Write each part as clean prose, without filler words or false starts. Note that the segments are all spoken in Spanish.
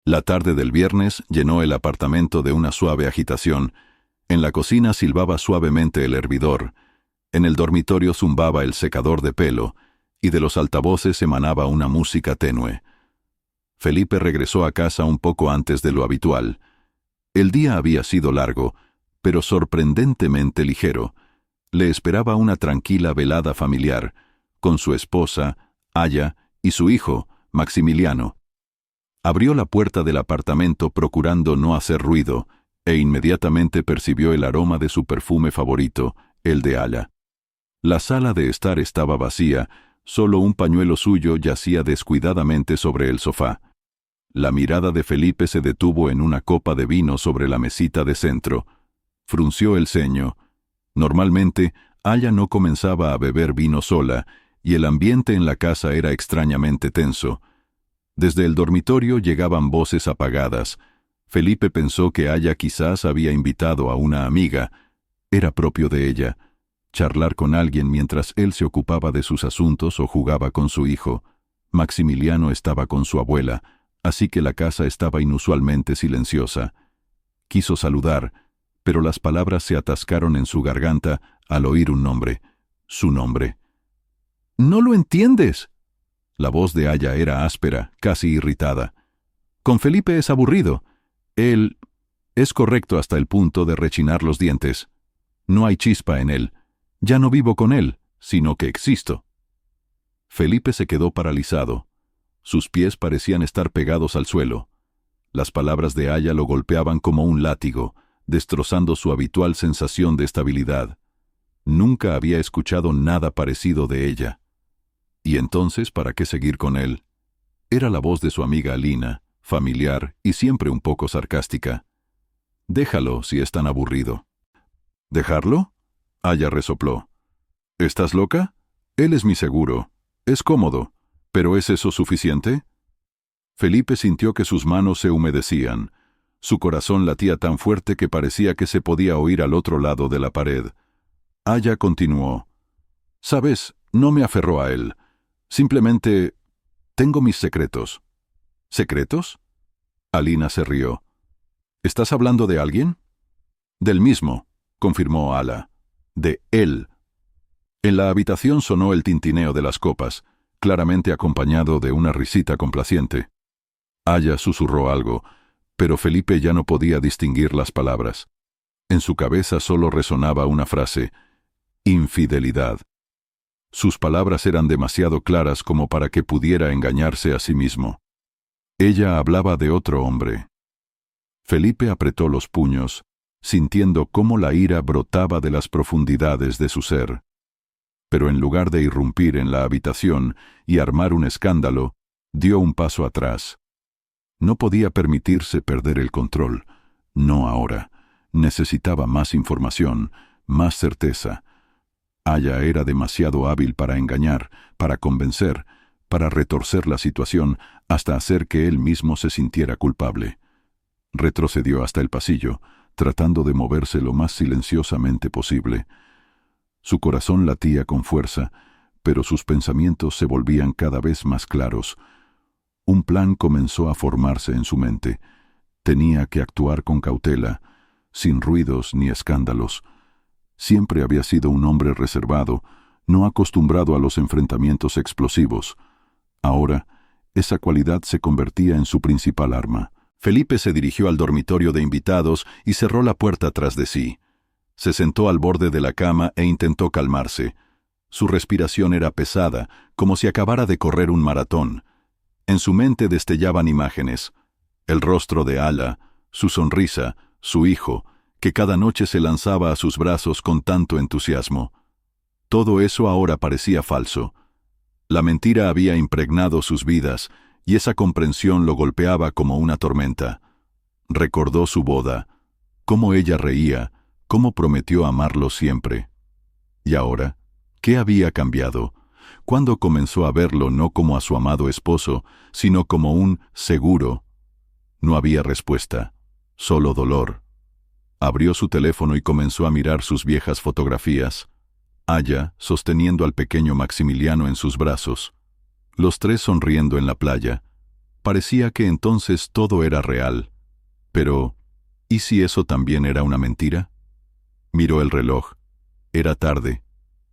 La tarde del viernes llenó el apartamento de una suave agitación. En la cocina silbaba suavemente el hervidor. En el dormitorio zumbaba el secador de pelo, y de los altavoces emanaba una música tenue. Felipe regresó a casa un poco antes de lo habitual. El día había sido largo, pero sorprendentemente ligero. Le esperaba una tranquila velada familiar, con su esposa, Aya, y su hijo, Maximiliano. Abrió la puerta del apartamento procurando no hacer ruido, e inmediatamente percibió el aroma de su perfume favorito, el de Aya. La sala de estar estaba vacía, solo un pañuelo suyo yacía descuidadamente sobre el sofá. La mirada de Felipe se detuvo en una copa de vino sobre la mesita de centro. Frunció el ceño. Normalmente, Aya no comenzaba a beber vino sola, y el ambiente en la casa era extrañamente tenso. Desde el dormitorio llegaban voces apagadas. Felipe pensó que Aya quizás había invitado a una amiga. Era propio de ella charlar con alguien mientras él se ocupaba de sus asuntos o jugaba con su hijo. Maximiliano estaba con su abuela, así que la casa estaba inusualmente silenciosa. Quiso saludar, pero las palabras se atascaron en su garganta al oír un nombre. Su nombre. «¿No lo entiendes?». La voz de Aya era áspera, casi irritada. «Con Felipe es aburrido. Él es correcto hasta el punto de rechinar los dientes. No hay chispa en él. Ya no vivo con él, sino que existo». Felipe se quedó paralizado. Sus pies parecían estar pegados al suelo. Las palabras de Aya lo golpeaban como un látigo, destrozando su habitual sensación de estabilidad. Nunca había escuchado nada parecido de ella. ¿Y entonces para qué seguir con él? Era la voz de su amiga Alina, familiar y siempre un poco sarcástica. «Déjalo si es tan aburrido». «¿Dejarlo?», Aya resopló. «¿Estás loca? Él es mi seguro. Es cómodo. ¿Pero es eso suficiente?». Felipe sintió que sus manos se humedecían. Su corazón latía tan fuerte que parecía que se podía oír al otro lado de la pared. Aya continuó. «Sabes, no me aferró a él. Simplemente tengo mis secretos». «¿Secretos?». Alina se rió. «¿Estás hablando de alguien?». «Del mismo», confirmó Ala. «De él». En la habitación sonó el tintineo de las copas, claramente acompañado de una risita complaciente. Aya susurró algo, pero Felipe ya no podía distinguir las palabras. En su cabeza solo resonaba una frase: infidelidad. Sus palabras eran demasiado claras como para que pudiera engañarse a sí mismo. Ella hablaba de otro hombre. Felipe apretó los puños, sintiendo cómo la ira brotaba de las profundidades de su ser. Pero en lugar de irrumpir en la habitación y armar un escándalo, dio un paso atrás. No podía permitirse perder el control. No ahora. Necesitaba más información, más certeza. Aya era demasiado hábil para engañar, para convencer, para retorcer la situación hasta hacer que él mismo se sintiera culpable. Retrocedió hasta el pasillo, tratando de moverse lo más silenciosamente posible. Su corazón latía con fuerza, pero sus pensamientos se volvían cada vez más claros. Un plan comenzó a formarse en su mente. Tenía que actuar con cautela, sin ruidos ni escándalos. Siempre había sido un hombre reservado, no acostumbrado a los enfrentamientos explosivos. Ahora, esa cualidad se convertía en su principal arma. Felipe se dirigió al dormitorio de invitados y cerró la puerta tras de sí. Se sentó al borde de la cama e intentó calmarse. Su respiración era pesada, como si acabara de correr un maratón. En su mente destellaban imágenes. El rostro de Ala, su sonrisa, su hijo, que cada noche se lanzaba a sus brazos con tanto entusiasmo. Todo eso ahora parecía falso. La mentira había impregnado sus vidas, y esa comprensión lo golpeaba como una tormenta. Recordó su boda, cómo ella reía, cómo prometió amarlo siempre. ¿Y ahora? ¿Qué había cambiado? ¿Cuándo comenzó a verlo no como a su amado esposo, sino como un seguro? No había respuesta, solo dolor. Abrió su teléfono y comenzó a mirar sus viejas fotografías. Aya, sosteniendo al pequeño Maximiliano en sus brazos. Los tres sonriendo en la playa. Parecía que entonces todo era real. Pero, ¿y si eso también era una mentira? Miró el reloj. Era tarde.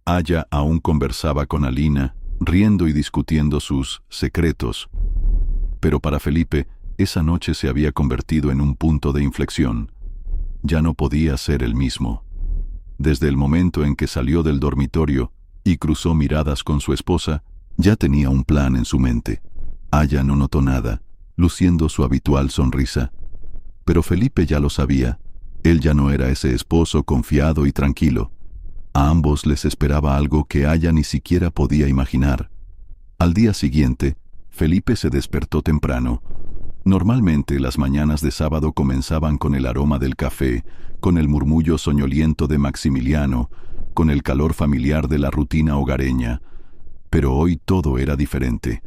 Aya aún conversaba con Alina, riendo y discutiendo sus secretos. Pero para Felipe, esa noche se había convertido en un punto de inflexión. Ya no podía ser el mismo. Desde el momento en que salió del dormitorio y cruzó miradas con su esposa, ya tenía un plan en su mente. Aya no notó nada, luciendo su habitual sonrisa. Pero Felipe ya lo sabía. Él ya no era ese esposo confiado y tranquilo. A ambos les esperaba algo que Aya ni siquiera podía imaginar. Al día siguiente, Felipe se despertó temprano. Normalmente las mañanas de sábado comenzaban con el aroma del café, con el murmullo soñoliento de Maximiliano, con el calor familiar de la rutina hogareña. Pero hoy todo era diferente.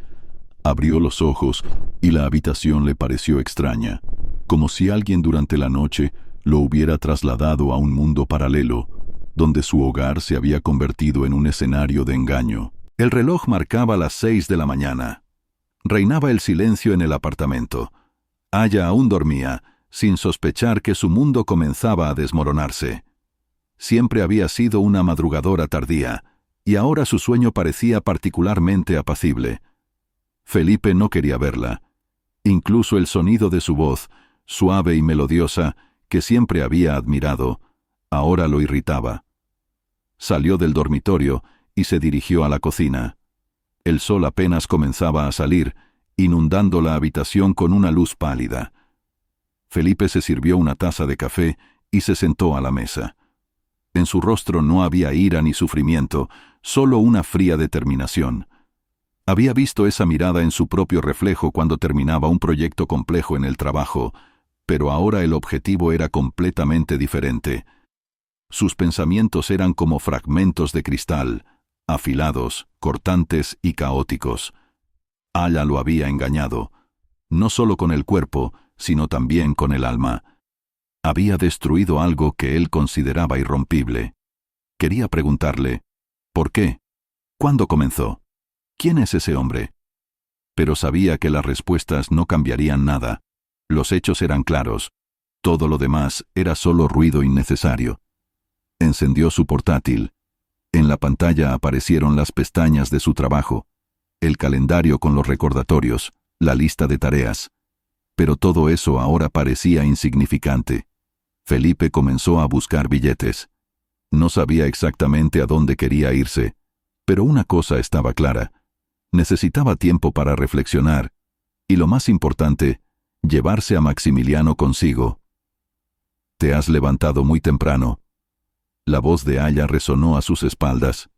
Abrió los ojos y la habitación le pareció extraña, como si alguien durante la noche lo hubiera trasladado a un mundo paralelo, donde su hogar se había convertido en un escenario de engaño. El reloj marcaba las 6 de la mañana. Reinaba el silencio en el apartamento. Aya aún dormía, sin sospechar que su mundo comenzaba a desmoronarse. Siempre había sido una madrugadora tardía, y ahora su sueño parecía particularmente apacible. Felipe no quería verla. Incluso el sonido de su voz, suave y melodiosa, que siempre había admirado, ahora lo irritaba. Salió del dormitorio y se dirigió a la cocina. El sol apenas comenzaba a salir, inundando la habitación con una luz pálida. Felipe se sirvió una taza de café y se sentó a la mesa. En su rostro no había ira ni sufrimiento, solo una fría determinación. Había visto esa mirada en su propio reflejo cuando terminaba un proyecto complejo en el trabajo, pero ahora el objetivo era completamente diferente. Sus pensamientos eran como fragmentos de cristal, afilados, cortantes y caóticos. Aya lo había engañado, no solo con el cuerpo, sino también con el alma. Había destruido algo que él consideraba irrompible. Quería preguntarle, ¿por qué? ¿Cuándo comenzó? ¿Quién es ese hombre? Pero sabía que las respuestas no cambiarían nada. Los hechos eran claros. Todo lo demás era solo ruido innecesario. Encendió su portátil. En la pantalla aparecieron las pestañas de su trabajo, el calendario con los recordatorios, la lista de tareas. Pero todo eso ahora parecía insignificante. Felipe comenzó a buscar billetes. No sabía exactamente a dónde quería irse, pero una cosa estaba clara. Necesitaba tiempo para reflexionar, y lo más importante, llevarse a Maximiliano consigo. «Te has levantado muy temprano». La voz de Aya resonó a sus espaldas.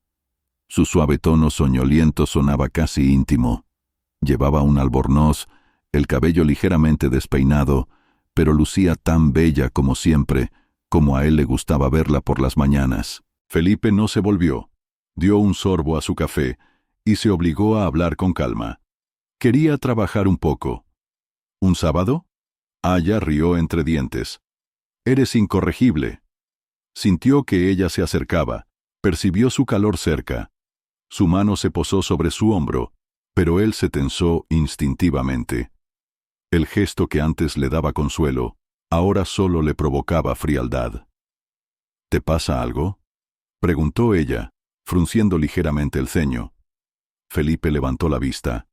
Su suave tono soñoliento sonaba casi íntimo. Llevaba un albornoz, el cabello ligeramente despeinado, pero lucía tan bella como siempre, como a él le gustaba verla por las mañanas. Felipe no se volvió. Dio un sorbo a su café y se obligó a hablar con calma. Quería trabajar un poco. ¿Un sábado? Aya rió entre dientes. «Eres incorregible». Sintió que ella se acercaba, percibió su calor cerca. Su mano se posó sobre su hombro, pero él se tensó instintivamente. El gesto que antes le daba consuelo, ahora solo le provocaba frialdad. «¿Te pasa algo?», preguntó ella, frunciendo ligeramente el ceño. Felipe levantó la vista.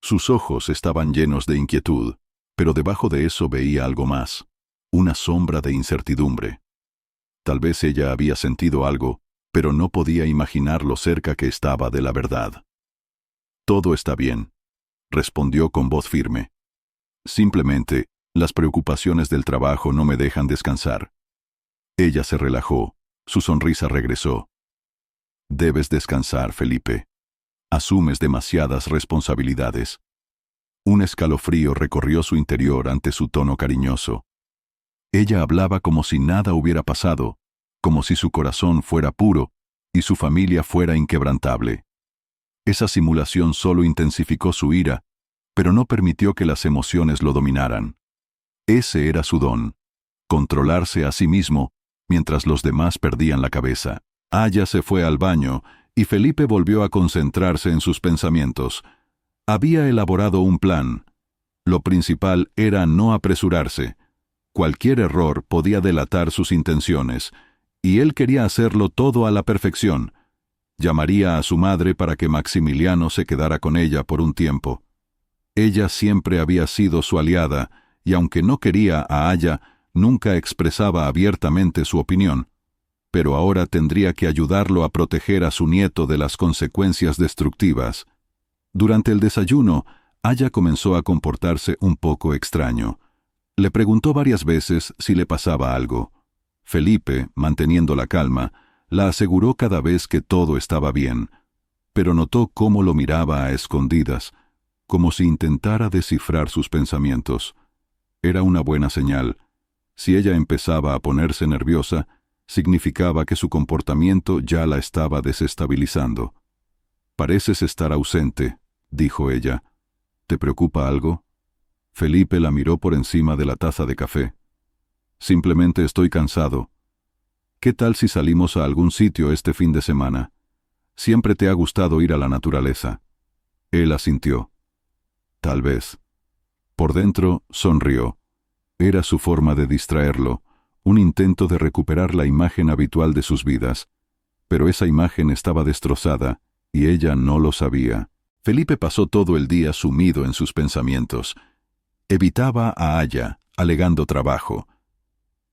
Sus ojos estaban llenos de inquietud, pero debajo de eso veía algo más, una sombra de incertidumbre. Tal vez ella había sentido algo, pero no podía imaginar lo cerca que estaba de la verdad. «Todo está bien», respondió con voz firme. «Simplemente, las preocupaciones del trabajo no me dejan descansar». Ella se relajó, su sonrisa regresó. «Debes descansar, Felipe. Asumes demasiadas responsabilidades». Un escalofrío recorrió su interior ante su tono cariñoso. Ella hablaba como si nada hubiera pasado, como si su corazón fuera puro y su familia fuera inquebrantable. Esa simulación solo intensificó su ira, pero no permitió que las emociones lo dominaran. Ese era su don, controlarse a sí mismo mientras los demás perdían la cabeza. Aya se fue al baño y Felipe volvió a concentrarse en sus pensamientos. Había elaborado un plan. Lo principal era no apresurarse. Cualquier error podía delatar sus intenciones, y él quería hacerlo todo a la perfección. Llamaría a su madre para que Maximiliano se quedara con ella por un tiempo. Ella siempre había sido su aliada, y aunque no quería a Aya, nunca expresaba abiertamente su opinión. Pero ahora tendría que ayudarlo a proteger a su nieto de las consecuencias destructivas. Durante el desayuno, Aya comenzó a comportarse un poco extraño. Le preguntó varias veces si le pasaba algo. Felipe, manteniendo la calma, la aseguró cada vez que todo estaba bien, pero notó cómo lo miraba a escondidas, como si intentara descifrar sus pensamientos. Era una buena señal. Si ella empezaba a ponerse nerviosa, significaba que su comportamiento ya la estaba desestabilizando. «Pareces estar ausente», dijo ella. «¿Te preocupa algo?» Felipe la miró por encima de la taza de café. «Simplemente estoy cansado. ¿Qué tal si salimos a algún sitio este fin de semana? Siempre te ha gustado ir a la naturaleza». Él asintió. «Tal vez». Por dentro, sonrió. Era su forma de distraerlo, un intento de recuperar la imagen habitual de sus vidas. Pero esa imagen estaba destrozada, y ella no lo sabía. Felipe pasó todo el día sumido en sus pensamientos. Evitaba a Aya, alegando trabajo.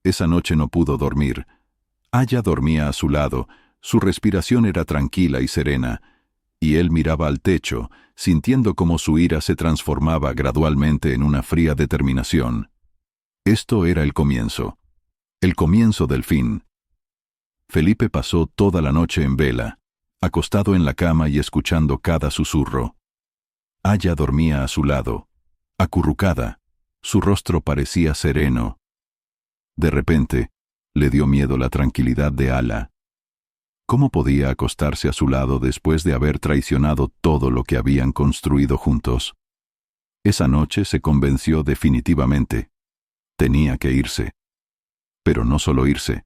Esa noche no pudo dormir. Aya dormía a su lado, su respiración era tranquila y serena, y él miraba al techo, sintiendo cómo su ira se transformaba gradualmente en una fría determinación. Esto era el comienzo del fin. Felipe pasó toda la noche en vela, acostado en la cama y escuchando cada susurro. Aya dormía a su lado, acurrucada, su rostro parecía sereno. De repente, le dio miedo la tranquilidad de Ala. ¿Cómo podía acostarse a su lado después de haber traicionado todo lo que habían construido juntos? Esa noche se convenció definitivamente. Tenía que irse. Pero no solo irse,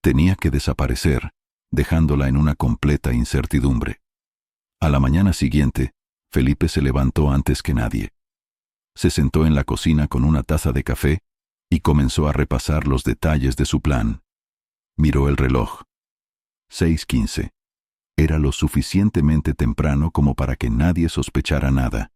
tenía que desaparecer, dejándola en una completa incertidumbre. A la mañana siguiente, Felipe se levantó antes que nadie. Se sentó en la cocina con una taza de café y comenzó a repasar los detalles de su plan. Miró el reloj. 6:15. Era lo suficientemente temprano como para que nadie sospechara nada.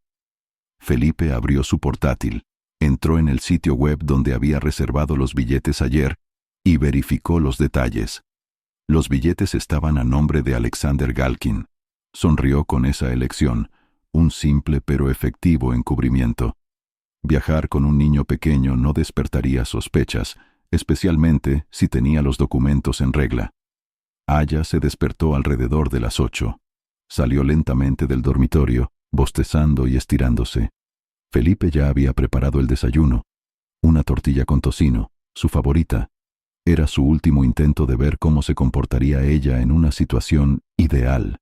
Felipe abrió su portátil, entró en el sitio web donde había reservado los billetes ayer y verificó los detalles. Los billetes estaban a nombre de Alexander Galkin. Sonrió con esa elección, un simple pero efectivo encubrimiento. Viajar con un niño pequeño no despertaría sospechas, especialmente si tenía los documentos en regla. Aya se despertó alrededor de las 8. Salió lentamente del dormitorio, bostezando y estirándose. Felipe ya había preparado el desayuno. Una tortilla con tocino, su favorita. Era su último intento de ver cómo se comportaría ella en una situación ideal.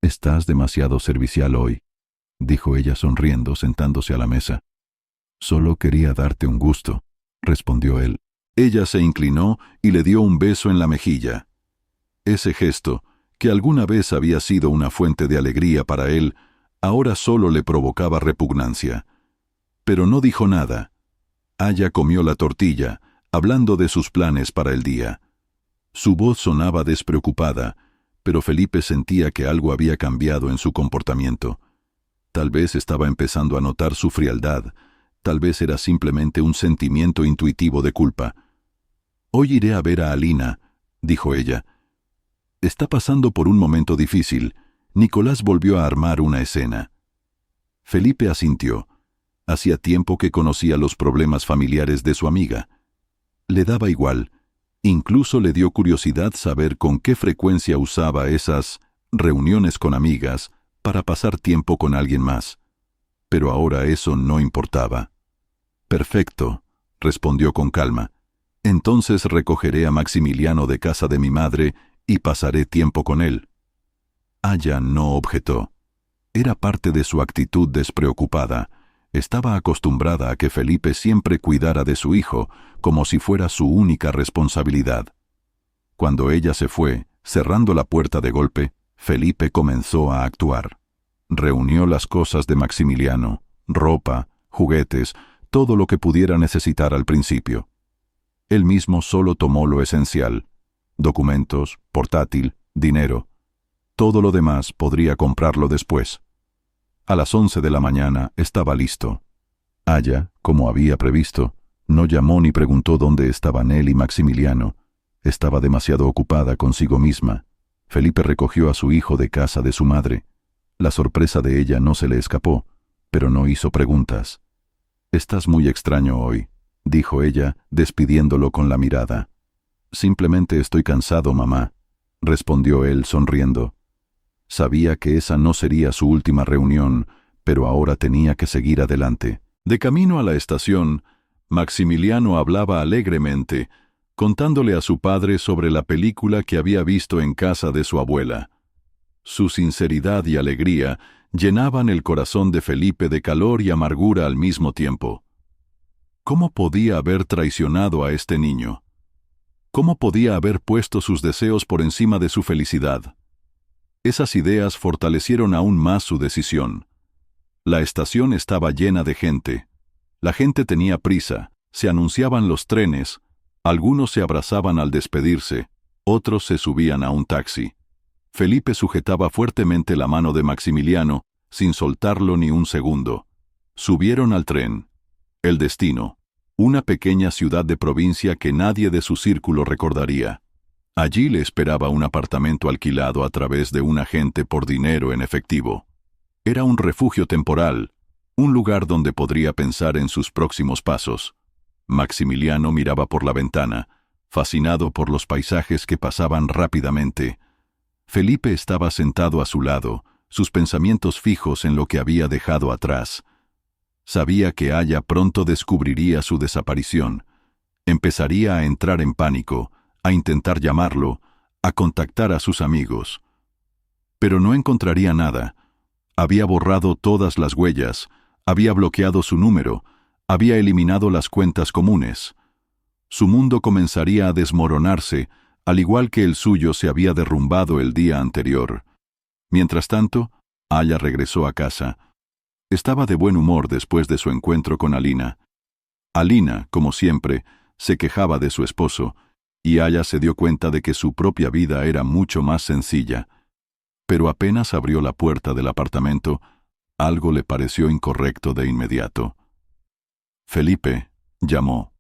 «Estás demasiado servicial hoy», dijo ella sonriendo, sentándose a la mesa. «Solo quería darte un gusto», respondió él. Ella se inclinó y le dio un beso en la mejilla. Ese gesto, que alguna vez había sido una fuente de alegría para él, ahora solo le provocaba repugnancia. Pero no dijo nada. Aya comió la tortilla, hablando de sus planes para el día. Su voz sonaba despreocupada, pero Felipe sentía que algo había cambiado en su comportamiento. Tal vez estaba empezando a notar su frialdad, tal vez era simplemente un sentimiento intuitivo de culpa. «Hoy iré a ver a Alina», dijo ella. «Está pasando por un momento difícil. Nicolás volvió a armar una escena». Felipe asintió. Hacía tiempo que conocía los problemas familiares de su amiga. Le daba igual. Incluso le dio curiosidad saber con qué frecuencia usaba esas reuniones con amigas para pasar tiempo con alguien más. Pero ahora eso no importaba. «Perfecto», respondió con calma. «Entonces recogeré a Maximiliano de casa de mi madre y pasaré tiempo con él». Aya no objetó. Era parte de su actitud despreocupada. Estaba acostumbrada a que Felipe siempre cuidara de su hijo, como si fuera su única responsabilidad. Cuando ella se fue, cerrando la puerta de golpe, Felipe comenzó a actuar. Reunió las cosas de Maximiliano, ropa, juguetes, todo lo que pudiera necesitar al principio. Él mismo solo tomó lo esencial: documentos, portátil, dinero. Todo lo demás podría comprarlo después. A las 11 de la mañana estaba listo. Aya, como había previsto, no llamó ni preguntó dónde estaban él y Maximiliano. Estaba demasiado ocupada consigo misma. Felipe recogió a su hijo de casa de su madre. La sorpresa de ella no se le escapó, pero no hizo preguntas. «Estás muy extraño hoy», dijo ella, despidiéndolo con la mirada. «Simplemente estoy cansado, mamá», respondió él sonriendo. Sabía que esa no sería su última reunión, pero ahora tenía que seguir adelante. De camino a la estación, Maximiliano hablaba alegremente, contándole a su padre sobre la película que había visto en casa de su abuela. Su sinceridad y alegría llenaban el corazón de Felipe de calor y amargura al mismo tiempo. ¿Cómo podía haber traicionado a este niño? ¿Cómo podía haber puesto sus deseos por encima de su felicidad? Esas ideas fortalecieron aún más su decisión. La estación estaba llena de gente. La gente tenía prisa, se anunciaban los trenes, algunos se abrazaban al despedirse, otros se subían a un taxi. Felipe sujetaba fuertemente la mano de Maximiliano, sin soltarlo ni un segundo. Subieron al tren. El destino: una pequeña ciudad de provincia que nadie de su círculo recordaría. Allí le esperaba un apartamento alquilado a través de un agente por dinero en efectivo. Era un refugio temporal, un lugar donde podría pensar en sus próximos pasos. Maximiliano miraba por la ventana, fascinado por los paisajes que pasaban rápidamente. Felipe estaba sentado a su lado, sus pensamientos fijos en lo que había dejado atrás. Sabía que Aya pronto descubriría su desaparición. Empezaría a entrar en pánico, a intentar llamarlo, a contactar a sus amigos. Pero no encontraría nada. Había borrado todas las huellas, había bloqueado su número, había eliminado las cuentas comunes. Su mundo comenzaría a desmoronarse, al igual que el suyo se había derrumbado el día anterior. Mientras tanto, Aya regresó a casa. Estaba de buen humor después de su encuentro con Alina. Alina, como siempre, se quejaba de su esposo, y Aya se dio cuenta de que su propia vida era mucho más sencilla. Pero apenas abrió la puerta del apartamento, algo le pareció incorrecto de inmediato. «Felipe», llamó.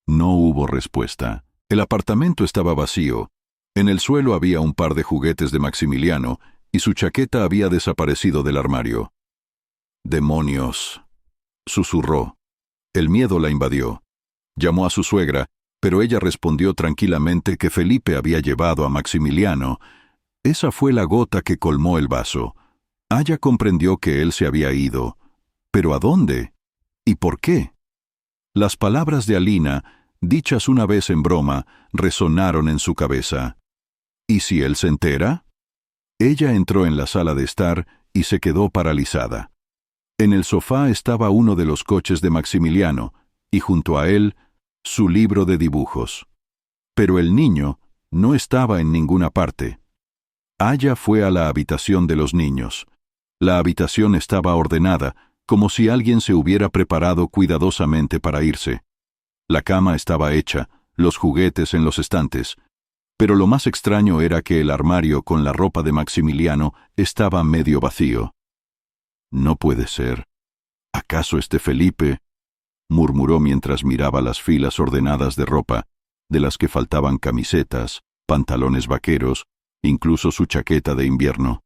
No hubo respuesta. El apartamento estaba vacío. En el suelo había un par de juguetes de Maximiliano, y su chaqueta había desaparecido del armario. «¡Demonios!», susurró. El miedo la invadió. Llamó a su suegra, pero ella respondió tranquilamente que Felipe había llevado a Maximiliano. Esa fue la gota que colmó el vaso. Aya comprendió que él se había ido. ¿Pero a dónde? ¿Y por qué? Las palabras de Alina, dichas una vez en broma, resonaron en su cabeza. ¿Y si él se entera? Ella entró en la sala de estar y se quedó paralizada. En el sofá estaba uno de los coches de Maximiliano, y junto a él, su libro de dibujos. Pero el niño no estaba en ninguna parte. Aya fue a la habitación de los niños. La habitación estaba ordenada, como si alguien se hubiera preparado cuidadosamente para irse. La cama estaba hecha, los juguetes en los estantes. Pero lo más extraño era que el armario con la ropa de Maximiliano estaba medio vacío. «No puede ser. ¿Acaso este Felipe?», murmuró mientras miraba las filas ordenadas de ropa, de las que faltaban camisetas, pantalones vaqueros, incluso su chaqueta de invierno.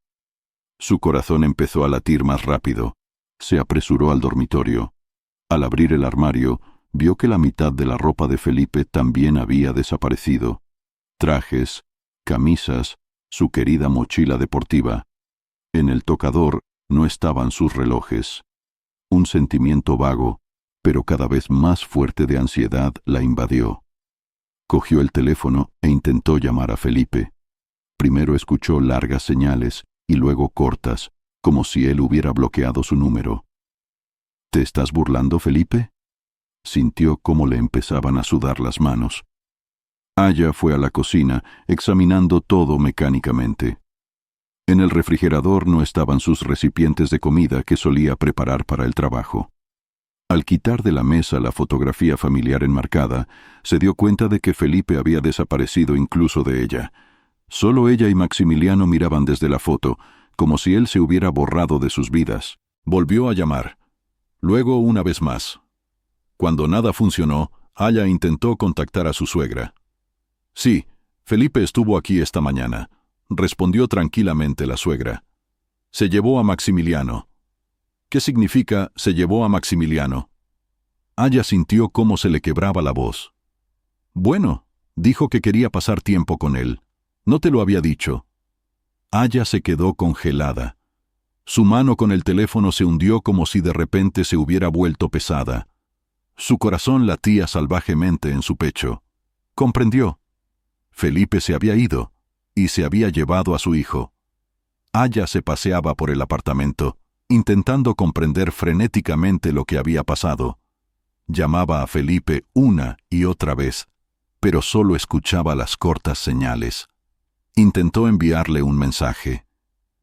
Su corazón empezó a latir más rápido. Se apresuró al dormitorio. Al abrir el armario, vio que la mitad de la ropa de Felipe también había desaparecido. Trajes, camisas, su querida mochila deportiva. En el tocador no estaban sus relojes. Un sentimiento vago, pero cada vez más fuerte de ansiedad la invadió. Cogió el teléfono e intentó llamar a Felipe. Primero escuchó largas señales y luego cortas, como si él hubiera bloqueado su número. «¿Te estás burlando, Felipe?», sintió cómo le empezaban a sudar las manos. Aya fue a la cocina, examinando todo mecánicamente. En el refrigerador no estaban sus recipientes de comida que solía preparar para el trabajo. Al quitar de la mesa la fotografía familiar enmarcada, se dio cuenta de que Felipe había desaparecido incluso de ella. Solo ella y Maximiliano miraban desde la foto, como si él se hubiera borrado de sus vidas. Volvió a llamar. Luego una vez más. Cuando nada funcionó, Aya intentó contactar a su suegra. «Sí, Felipe estuvo aquí esta mañana», respondió tranquilamente la suegra. «Se llevó a Maximiliano». «¿Qué significa se llevó a Maximiliano?» Aya sintió cómo se le quebraba la voz. «Bueno, dijo que quería pasar tiempo con él. ¿No te lo había dicho?» Aya se quedó congelada. Su mano con el teléfono se hundió como si de repente se hubiera vuelto pesada. Su corazón latía salvajemente en su pecho. Comprendió. Felipe se había ido y se había llevado a su hijo. Aya se paseaba por el apartamento, intentando comprender frenéticamente lo que había pasado. Llamaba a Felipe una y otra vez, pero solo escuchaba las cortas señales. Intentó enviarle un mensaje.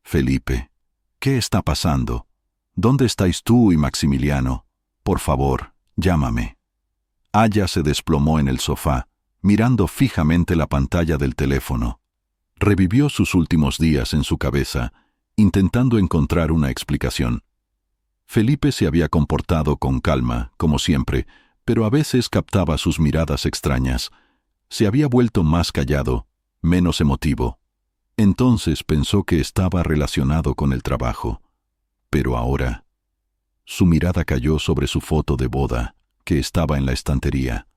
«Felipe, ¿qué está pasando? ¿Dónde estáis tú y Maximiliano? Por favor, llámame». Aya se desplomó en el sofá, mirando fijamente la pantalla del teléfono. Revivió sus últimos días en su cabeza, intentando encontrar una explicación. Felipe se había comportado con calma, como siempre, pero a veces captaba sus miradas extrañas. Se había vuelto más callado, menos emotivo. Entonces pensó que estaba relacionado con el trabajo. Pero ahora, su mirada cayó sobre su foto de boda, que estaba en la estantería.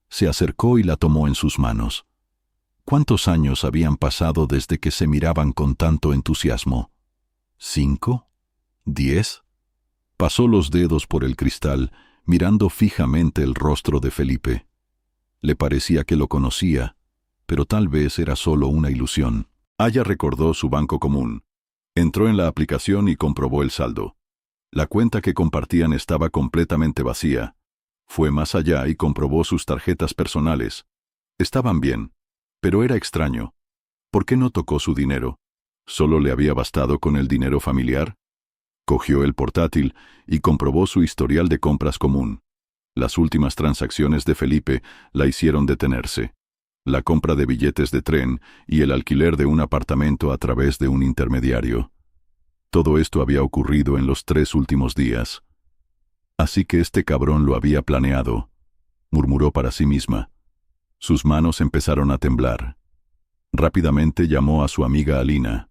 Se acercó y la tomó en sus manos. ¿Cuántos años habían pasado desde que se miraban con tanto entusiasmo? ¿5? ¿10? Pasó los dedos por el cristal, mirando fijamente el rostro de Felipe. Le parecía que lo conocía, pero tal vez era solo una ilusión. Aya recordó su banco común. Entró en la aplicación y comprobó el saldo. La cuenta que compartían estaba completamente vacía. Fue más allá y comprobó sus tarjetas personales. Estaban bien, pero era extraño. ¿Por qué no tocó su dinero? ¿Solo le había bastado con el dinero familiar? Cogió el portátil y comprobó su historial de compras común. Las últimas transacciones de Felipe la hicieron detenerse. La compra de billetes de tren y el alquiler de un apartamento a través de un intermediario. Todo esto había ocurrido en los 3 últimos días. Así que este cabrón lo había planeado, murmuró para sí misma. Sus manos empezaron a temblar. Rápidamente llamó a su amiga Alina.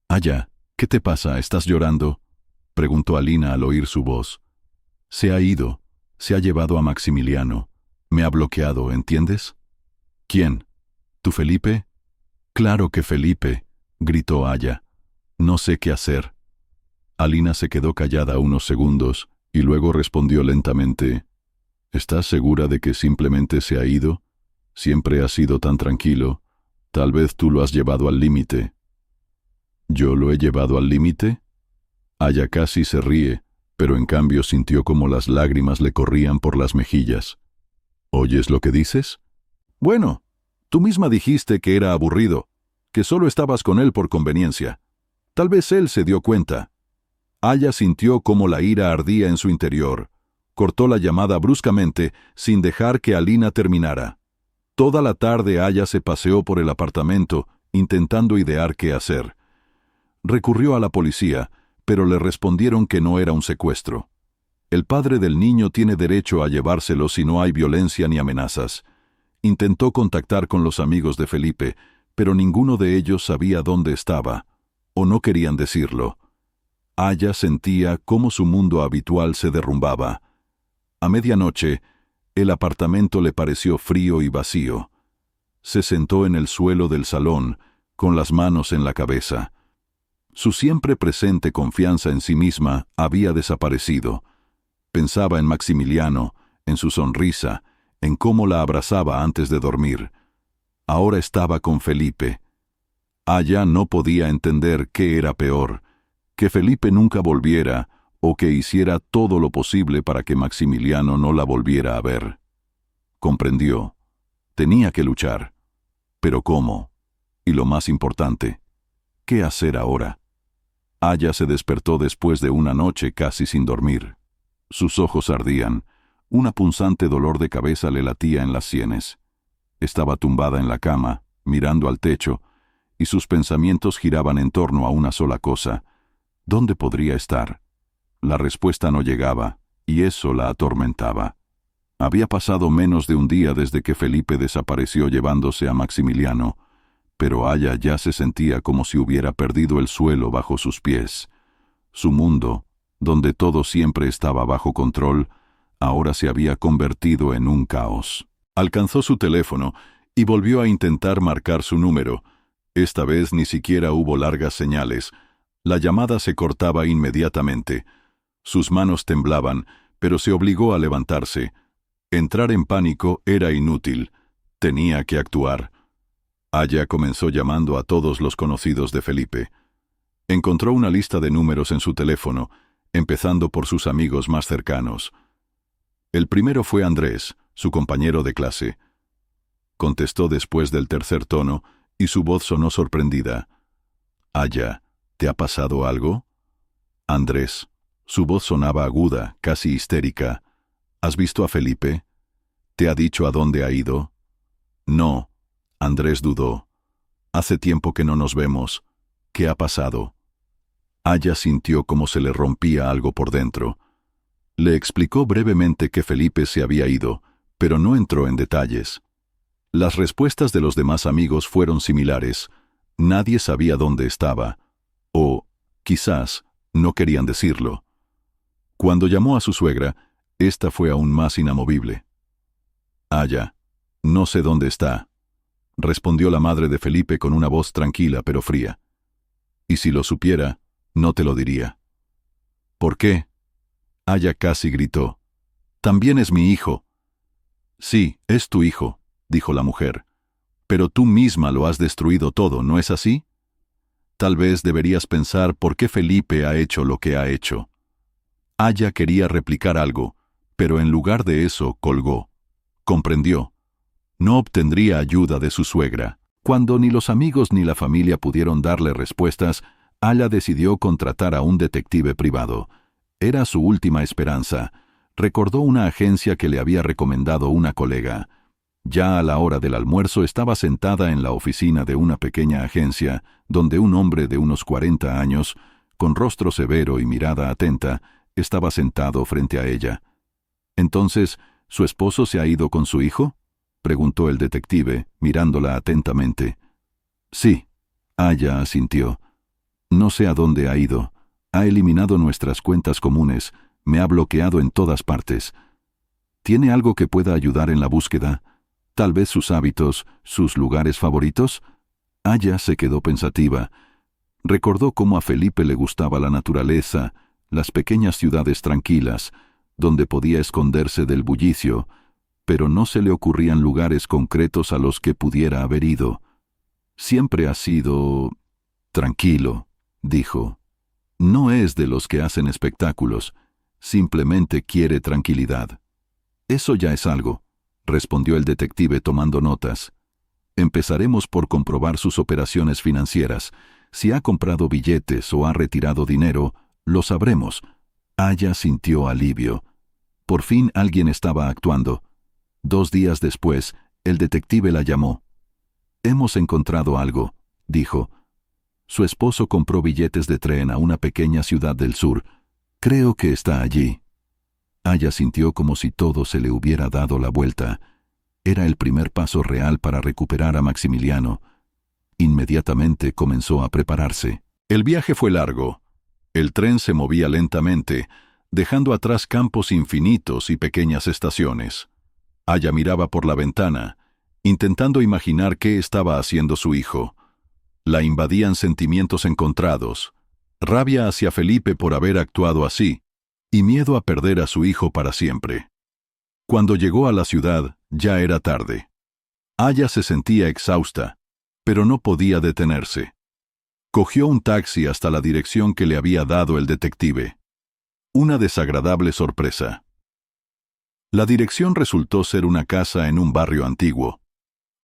«Aya, ¿qué te pasa? ¿Estás llorando?», preguntó Alina al oír su voz. «Se ha ido. Se ha llevado a Maximiliano. Me ha bloqueado, ¿entiendes?» «¿Quién? ¿Tu Felipe?» «Claro que Felipe», gritó Aya. «No sé qué hacer». Alina se quedó callada unos segundos y luego respondió lentamente. «¿Estás segura de que simplemente se ha ido? Siempre ha sido tan tranquilo. Tal vez tú lo has llevado al límite». «¿Yo lo he llevado al límite?» Aya casi se ríe, pero en cambio sintió como las lágrimas le corrían por las mejillas. «¿Oyes lo que dices?» «Bueno, tú misma dijiste que era aburrido, que solo estabas con él por conveniencia. Tal vez él se dio cuenta». Aya sintió cómo la ira ardía en su interior. Cortó la llamada bruscamente, sin dejar que Alina terminara. Toda la tarde Aya se paseó por el apartamento, intentando idear qué hacer. Recurrió a la policía, pero le respondieron que no era un secuestro. El padre del niño tiene derecho a llevárselo si no hay violencia ni amenazas. Intentó contactar con los amigos de Felipe, pero ninguno de ellos sabía dónde estaba, o no querían decirlo. Aya sentía cómo su mundo habitual se derrumbaba. A medianoche, el apartamento le pareció frío y vacío. Se sentó en el suelo del salón, con las manos en la cabeza. Su siempre presente confianza en sí misma había desaparecido. Pensaba en Maximiliano, en su sonrisa, en cómo la abrazaba antes de dormir. Ahora estaba con Felipe. Aya no podía entender qué era peor, que Felipe nunca volviera o que hiciera todo lo posible para que Maximiliano no la volviera a ver. Comprendió. Tenía que luchar. ¿Pero cómo? Y lo más importante, ¿Qué hacer ahora? Aya se despertó después de una noche casi sin dormir. Sus ojos ardían. Un punzante dolor de cabeza le latía en las sienes. Estaba tumbada en la cama, mirando al techo, y sus pensamientos giraban en torno a una sola cosa. ¿Dónde podría estar? La respuesta no llegaba, y eso la atormentaba. Había pasado menos de un día desde que Felipe desapareció llevándose a Maximiliano, pero Aya ya se sentía como si hubiera perdido el suelo bajo sus pies. Su mundo, donde todo siempre estaba bajo control, ahora se había convertido en un caos. Alcanzó su teléfono y volvió a intentar marcar su número. Esta vez ni siquiera hubo largas señales. La llamada se cortaba inmediatamente. Sus manos temblaban, pero se obligó a levantarse. Entrar en pánico era inútil. Tenía que actuar. Aya comenzó llamando a todos los conocidos de Felipe. Encontró una lista de números en su teléfono, empezando por sus amigos más cercanos. El primero fue Andrés, su compañero de clase. Contestó después del tercer tono, y su voz sonó sorprendida. «Aya, ¿te ha pasado algo?» Andrés. Su voz sonaba aguda, casi histérica. «¿Has visto a Felipe? ¿Te ha dicho a dónde ha ido?» «No». Andrés dudó. «Hace tiempo que no nos vemos. ¿Qué ha pasado?» Aya sintió como se le rompía algo por dentro. Le explicó brevemente que Felipe se había ido, pero no entró en detalles. Las respuestas de los demás amigos fueron similares. Nadie sabía dónde estaba. O, quizás, no querían decirlo. Cuando llamó a su suegra, ésta fue aún más inamovible. «Aya, no sé dónde está», respondió la madre de Felipe con una voz tranquila pero fría. «Y si lo supiera, no te lo diría». «¿Por qué?» Aya casi gritó. «También es mi hijo». «Sí, es tu hijo», dijo la mujer. «Pero tú misma lo has destruido todo, ¿no es así? Tal vez deberías pensar por qué Felipe ha hecho lo que ha hecho». Aya quería replicar algo, pero en lugar de eso colgó. Comprendió. No obtendría ayuda de su suegra. Cuando ni los amigos ni la familia pudieron darle respuestas, Aya decidió contratar a un detective privado. Era su última esperanza. Recordó una agencia que le había recomendado una colega. Ya a la hora del almuerzo estaba sentada en la oficina de una pequeña agencia, donde un hombre de unos 40 años, con rostro severo y mirada atenta, estaba sentado frente a ella. «¿Entonces, su esposo se ha ido con su hijo?», preguntó el detective, mirándola atentamente. «Sí», Aya asintió. «No sé a dónde ha ido. Ha eliminado nuestras cuentas comunes. Me ha bloqueado en todas partes. ¿Tiene algo que pueda ayudar en la búsqueda? ¿Tal vez sus hábitos, sus lugares favoritos?» Aya se quedó pensativa. Recordó cómo a Felipe le gustaba la naturaleza, las pequeñas ciudades tranquilas, donde podía esconderse del bullicio, pero no se le ocurrían lugares concretos a los que pudiera haber ido. «Siempre ha sido tranquilo», dijo. «No es de los que hacen espectáculos, simplemente quiere tranquilidad». «Eso ya es algo», respondió el detective tomando notas. «Empezaremos por comprobar sus operaciones financieras. Si ha comprado billetes o ha retirado dinero, lo sabremos». Aya sintió alivio. Por fin alguien estaba actuando. 2 días después, el detective la llamó. «Hemos encontrado algo», dijo. «Su esposo compró billetes de tren a una pequeña ciudad del sur. Creo que está allí». Aya sintió como si todo se le hubiera dado la vuelta. Era el primer paso real para recuperar a Maximiliano. Inmediatamente comenzó a prepararse. El viaje fue largo. El tren se movía lentamente, dejando atrás campos infinitos y pequeñas estaciones. Aya miraba por la ventana, intentando imaginar qué estaba haciendo su hijo. La invadían sentimientos encontrados, rabia hacia Felipe por haber actuado así, y miedo a perder a su hijo para siempre. Cuando llegó a la ciudad, ya era tarde. Aya se sentía exhausta, pero no podía detenerse. Cogió un taxi hasta la dirección que le había dado el detective. Una desagradable sorpresa. La dirección resultó ser una casa en un barrio antiguo.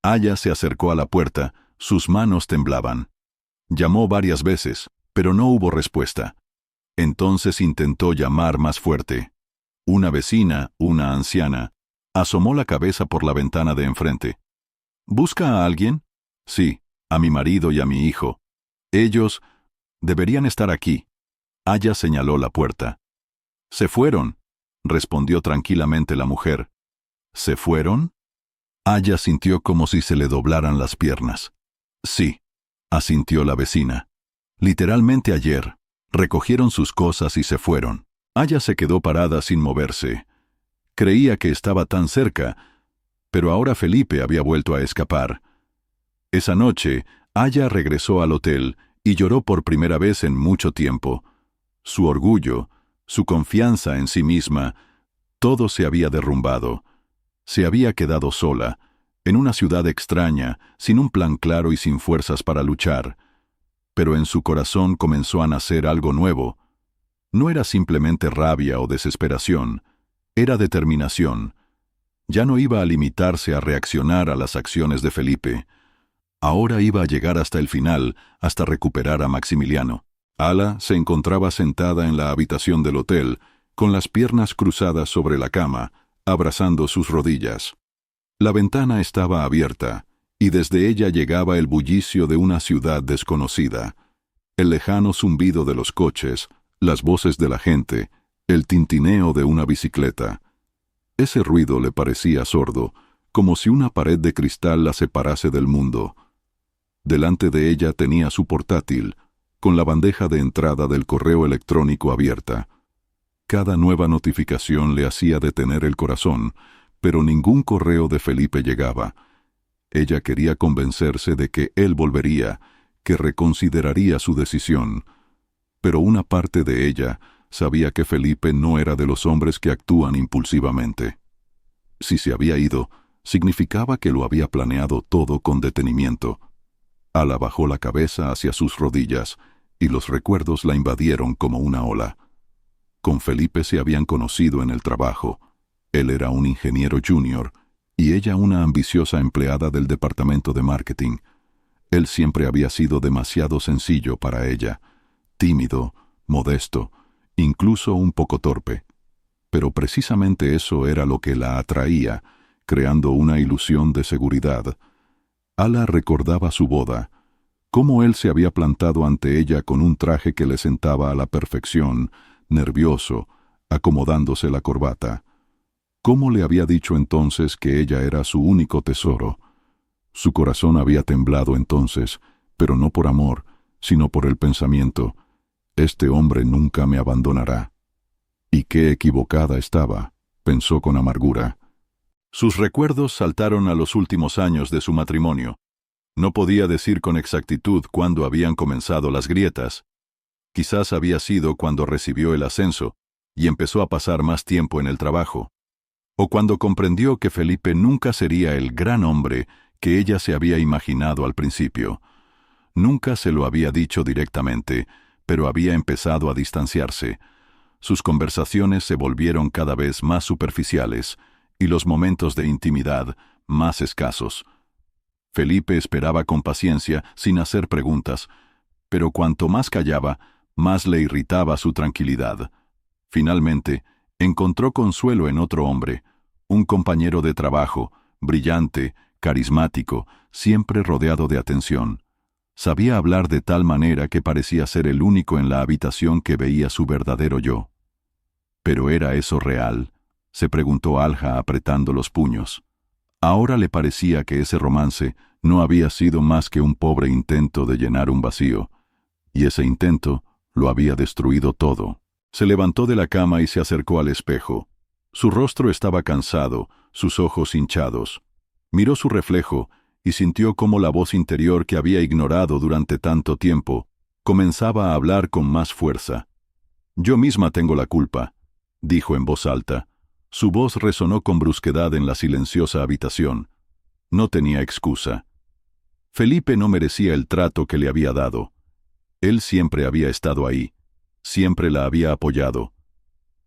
Aya se acercó a la puerta, sus manos temblaban. Llamó varias veces, pero no hubo respuesta. Entonces intentó llamar más fuerte. Una vecina, una anciana, asomó la cabeza por la ventana de enfrente. ¿Busca a alguien? Sí, a mi marido y a mi hijo. Ellos deberían estar aquí. Aya señaló la puerta. Se fueron, respondió tranquilamente la mujer. ¿Se fueron? Aya sintió como si se le doblaran las piernas. Sí, asintió la vecina. Literalmente ayer, recogieron sus cosas y se fueron. Aya se quedó parada sin moverse. Creía que estaba tan cerca, pero ahora Felipe había vuelto a escapar. Esa noche, Aya regresó al hotel y lloró por primera vez en mucho tiempo. Su orgullo, su confianza en sí misma, todo se había derrumbado. Se había quedado sola, en una ciudad extraña, sin un plan claro y sin fuerzas para luchar. Pero en su corazón comenzó a nacer algo nuevo. No era simplemente rabia o desesperación, era determinación. Ya no iba a limitarse a reaccionar a las acciones de Felipe. Ahora iba a llegar hasta el final, hasta recuperar a Maximiliano. Ala se encontraba sentada en la habitación del hotel, con las piernas cruzadas sobre la cama, abrazando sus rodillas. La ventana estaba abierta, y desde ella llegaba el bullicio de una ciudad desconocida. El lejano zumbido de los coches, las voces de la gente, el tintineo de una bicicleta. Ese ruido le parecía sordo, como si una pared de cristal la separase del mundo. Delante de ella tenía su portátil, con la bandeja de entrada del correo electrónico abierta. Cada nueva notificación le hacía detener el corazón, pero ningún correo de Felipe llegaba. Ella quería convencerse de que él volvería, que reconsideraría su decisión. Pero una parte de ella sabía que Felipe no era de los hombres que actúan impulsivamente. Si se había ido, significaba que lo había planeado todo con detenimiento. Ala bajó la cabeza hacia sus rodillas, y los recuerdos la invadieron como una ola. Con Felipe se habían conocido en el trabajo. Él era un ingeniero junior, y ella una ambiciosa empleada del departamento de marketing. Él siempre había sido demasiado sencillo para ella, tímido, modesto, incluso un poco torpe. Pero precisamente eso era lo que la atraía, creando una ilusión de seguridad. Ala recordaba su boda, cómo él se había plantado ante ella con un traje que le sentaba a la perfección, nervioso, acomodándose la corbata. Cómo le había dicho entonces que ella era su único tesoro. Su corazón había temblado entonces, pero no por amor, sino por el pensamiento: este hombre nunca me abandonará. Y qué equivocada estaba, pensó con amargura. Sus recuerdos saltaron a los últimos años de su matrimonio. No podía decir con exactitud cuándo habían comenzado las grietas. Quizás había sido cuando recibió el ascenso y empezó a pasar más tiempo en el trabajo. O cuando comprendió que Felipe nunca sería el gran hombre que ella se había imaginado al principio. Nunca se lo había dicho directamente, pero había empezado a distanciarse. Sus conversaciones se volvieron cada vez más superficiales y los momentos de intimidad más escasos. Felipe esperaba con paciencia, sin hacer preguntas, pero cuanto más callaba, más le irritaba su tranquilidad. Finalmente, encontró consuelo en otro hombre, un compañero de trabajo, brillante, carismático, siempre rodeado de atención. Sabía hablar de tal manera que parecía ser el único en la habitación que veía su verdadero yo. ¿Pero era eso real?, se preguntó Alja apretando los puños. Ahora le parecía que ese romance no había sido más que un pobre intento de llenar un vacío, y ese intento lo había destruido todo. Se levantó de la cama y se acercó al espejo. Su rostro estaba cansado, sus ojos hinchados. Miró su reflejo y sintió cómo la voz interior que había ignorado durante tanto tiempo comenzaba a hablar con más fuerza. «Yo misma tengo la culpa», dijo en voz alta. Su voz resonó con brusquedad en la silenciosa habitación. No tenía excusa. Felipe no merecía el trato que le había dado. Él siempre había estado ahí, siempre la había apoyado.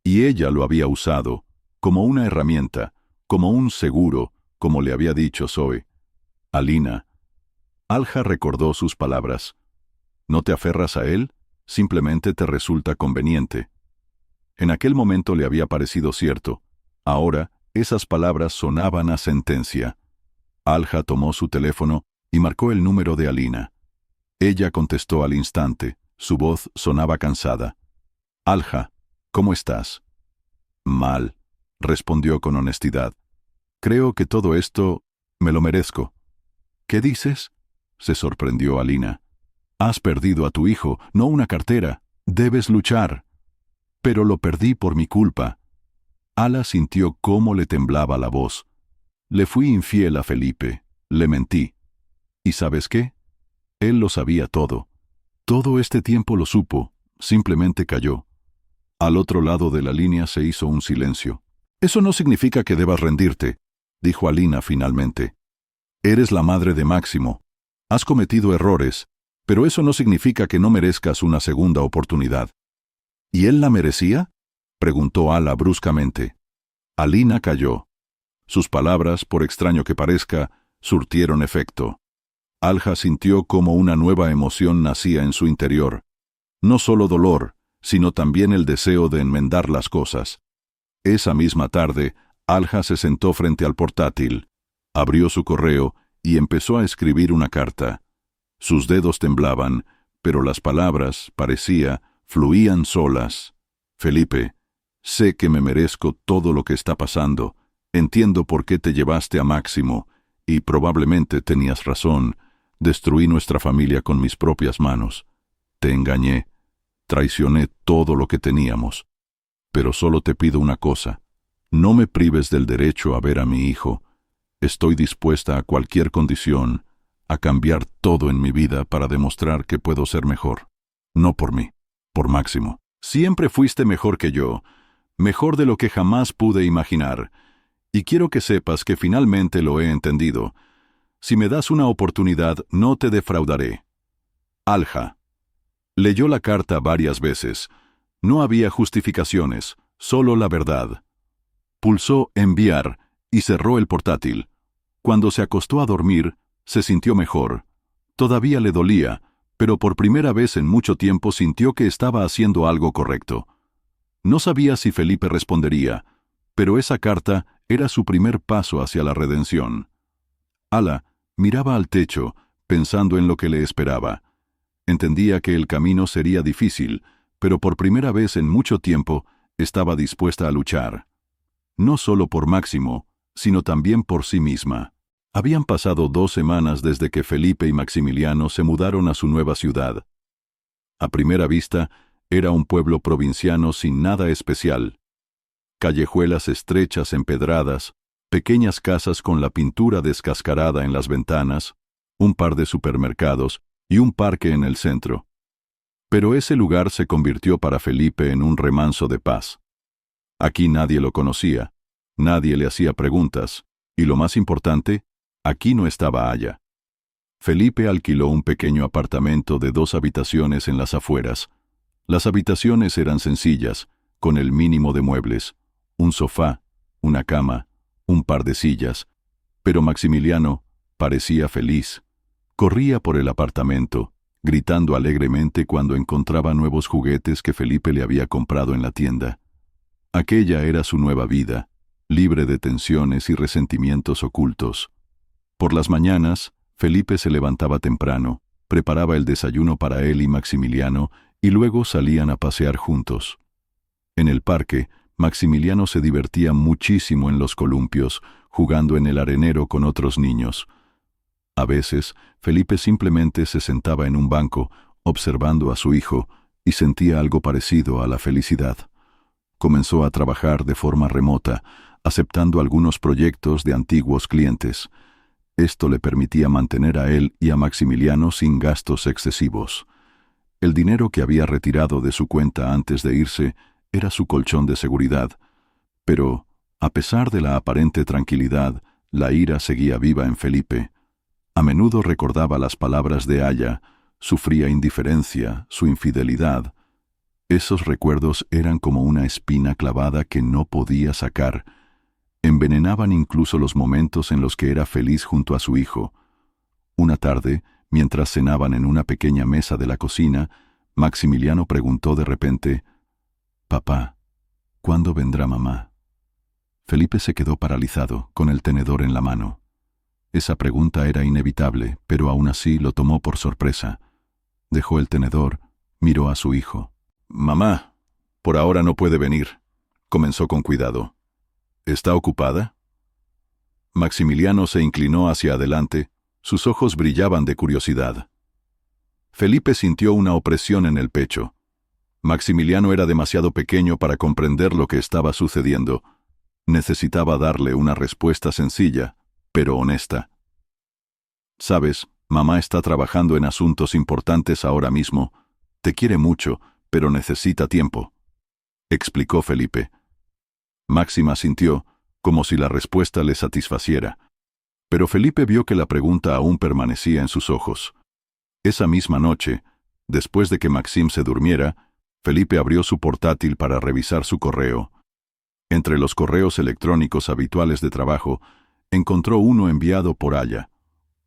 Y ella lo había usado, como una herramienta, como un seguro, como le había dicho Zoe. Alina. Alja recordó sus palabras. ¿No te aferras a él? Simplemente te resulta conveniente. En aquel momento le había parecido cierto. Ahora, esas palabras sonaban a sentencia. Alja tomó su teléfono y marcó el número de Alina. Ella contestó al instante. Su voz sonaba cansada. «Alja, ¿cómo estás?» «Mal», respondió con honestidad. «Creo que todo esto me lo merezco». «¿Qué dices?», se sorprendió Alina. «Has perdido a tu hijo, no una cartera. Debes luchar». «Pero lo perdí por mi culpa». Ala sintió cómo le temblaba la voz. «Le fui infiel a Felipe, le mentí. ¿Y sabes qué? Él lo sabía todo. Todo este tiempo lo supo, simplemente cayó». Al otro lado de la línea se hizo un silencio. «Eso no significa que debas rendirte», dijo Alina finalmente. «Eres la madre de Máximo. Has cometido errores, pero eso no significa que no merezcas una segunda oportunidad». «¿Y él la merecía?», preguntó Ala bruscamente. Alina calló. Sus palabras, por extraño que parezca, surtieron efecto. Alja sintió como una nueva emoción nacía en su interior. No solo dolor, sino también el deseo de enmendar las cosas. Esa misma tarde, Alja se sentó frente al portátil, abrió su correo y empezó a escribir una carta. Sus dedos temblaban, pero las palabras, parecía, fluían solas. «Felipe, sé que me merezco todo lo que está pasando. Entiendo por qué te llevaste a Máximo, y probablemente tenías razón. Destruí nuestra familia con mis propias manos. Te engañé. Traicioné todo lo que teníamos. Pero solo te pido una cosa. No me prives del derecho a ver a mi hijo. Estoy dispuesta a cualquier condición, a cambiar todo en mi vida para demostrar que puedo ser mejor. No por mí, por Máximo. Siempre fuiste mejor que yo, mejor de lo que jamás pude imaginar. Y quiero que sepas que finalmente lo he entendido. Si me das una oportunidad, no te defraudaré. Alja». Leyó la carta varias veces. No había justificaciones, solo la verdad. Pulsó enviar y cerró el portátil. Cuando se acostó a dormir, se sintió mejor. Todavía le dolía, pero por primera vez en mucho tiempo sintió que estaba haciendo algo correcto. No sabía si Felipe respondería, pero esa carta era su primer paso hacia la redención. Ala miraba al techo, pensando en lo que le esperaba. Entendía que el camino sería difícil, pero por primera vez en mucho tiempo estaba dispuesta a luchar. No solo por Máximo, sino también por sí misma. Habían pasado 2 semanas desde que Felipe y Maximiliano se mudaron a su nueva ciudad. A primera vista, era un pueblo provinciano sin nada especial. Callejuelas estrechas empedradas, pequeñas casas con la pintura descascarada en las ventanas, un par de supermercados y un parque en el centro. Pero ese lugar se convirtió para Felipe en un remanso de paz. Aquí nadie lo conocía, nadie le hacía preguntas, y lo más importante, aquí no estaba Aya. Felipe alquiló un pequeño apartamento de 2 habitaciones en las afueras. Las habitaciones eran sencillas, con el mínimo de muebles, un sofá, una cama, un par de sillas, pero Maximiliano parecía feliz. Corría por el apartamento, gritando alegremente cuando encontraba nuevos juguetes que Felipe le había comprado en la tienda. Aquella era su nueva vida, libre de tensiones y resentimientos ocultos. Por las mañanas, Felipe se levantaba temprano, preparaba el desayuno para él y Maximiliano, y luego salían a pasear juntos. En el parque, Maximiliano se divertía muchísimo en los columpios, jugando en el arenero con otros niños. A veces, Felipe simplemente se sentaba en un banco, observando a su hijo, y sentía algo parecido a la felicidad. Comenzó a trabajar de forma remota, aceptando algunos proyectos de antiguos clientes. Esto le permitía mantener a él y a Maximiliano sin gastos excesivos. El dinero que había retirado de su cuenta antes de irse era su colchón de seguridad. Pero, a pesar de la aparente tranquilidad, la ira seguía viva en Felipe. A menudo recordaba las palabras de Aya, su fría indiferencia, su infidelidad. Esos recuerdos eran como una espina clavada que no podía sacar. Envenenaban incluso los momentos en los que era feliz junto a su hijo. Una tarde, Mientras cenaban en una pequeña mesa de la cocina, Maximiliano preguntó de repente: «Papá, ¿cuándo vendrá mamá?». Felipe se quedó paralizado, con el tenedor en la mano. Esa pregunta era inevitable, pero aún así lo tomó por sorpresa. Dejó el tenedor, miró a su hijo. «Mamá, por ahora no puede venir», comenzó con cuidado. «¿Está ocupada?». Maximiliano se inclinó hacia adelante, sus ojos brillaban de curiosidad. Felipe sintió una opresión en el pecho. Maximiliano era demasiado pequeño para comprender lo que estaba sucediendo. Necesitaba darle una respuesta sencilla, pero honesta. «Sabes, mamá está trabajando en asuntos importantes ahora mismo. Te quiere mucho, pero necesita tiempo», explicó Felipe. Maxim asintió, como si la respuesta le satisfaciera. Pero Felipe vio que la pregunta aún permanecía en sus ojos. Esa misma noche, después de que Maxim se durmiera, Felipe abrió su portátil para revisar su correo. Entre los correos electrónicos habituales de trabajo, encontró uno enviado por Aya.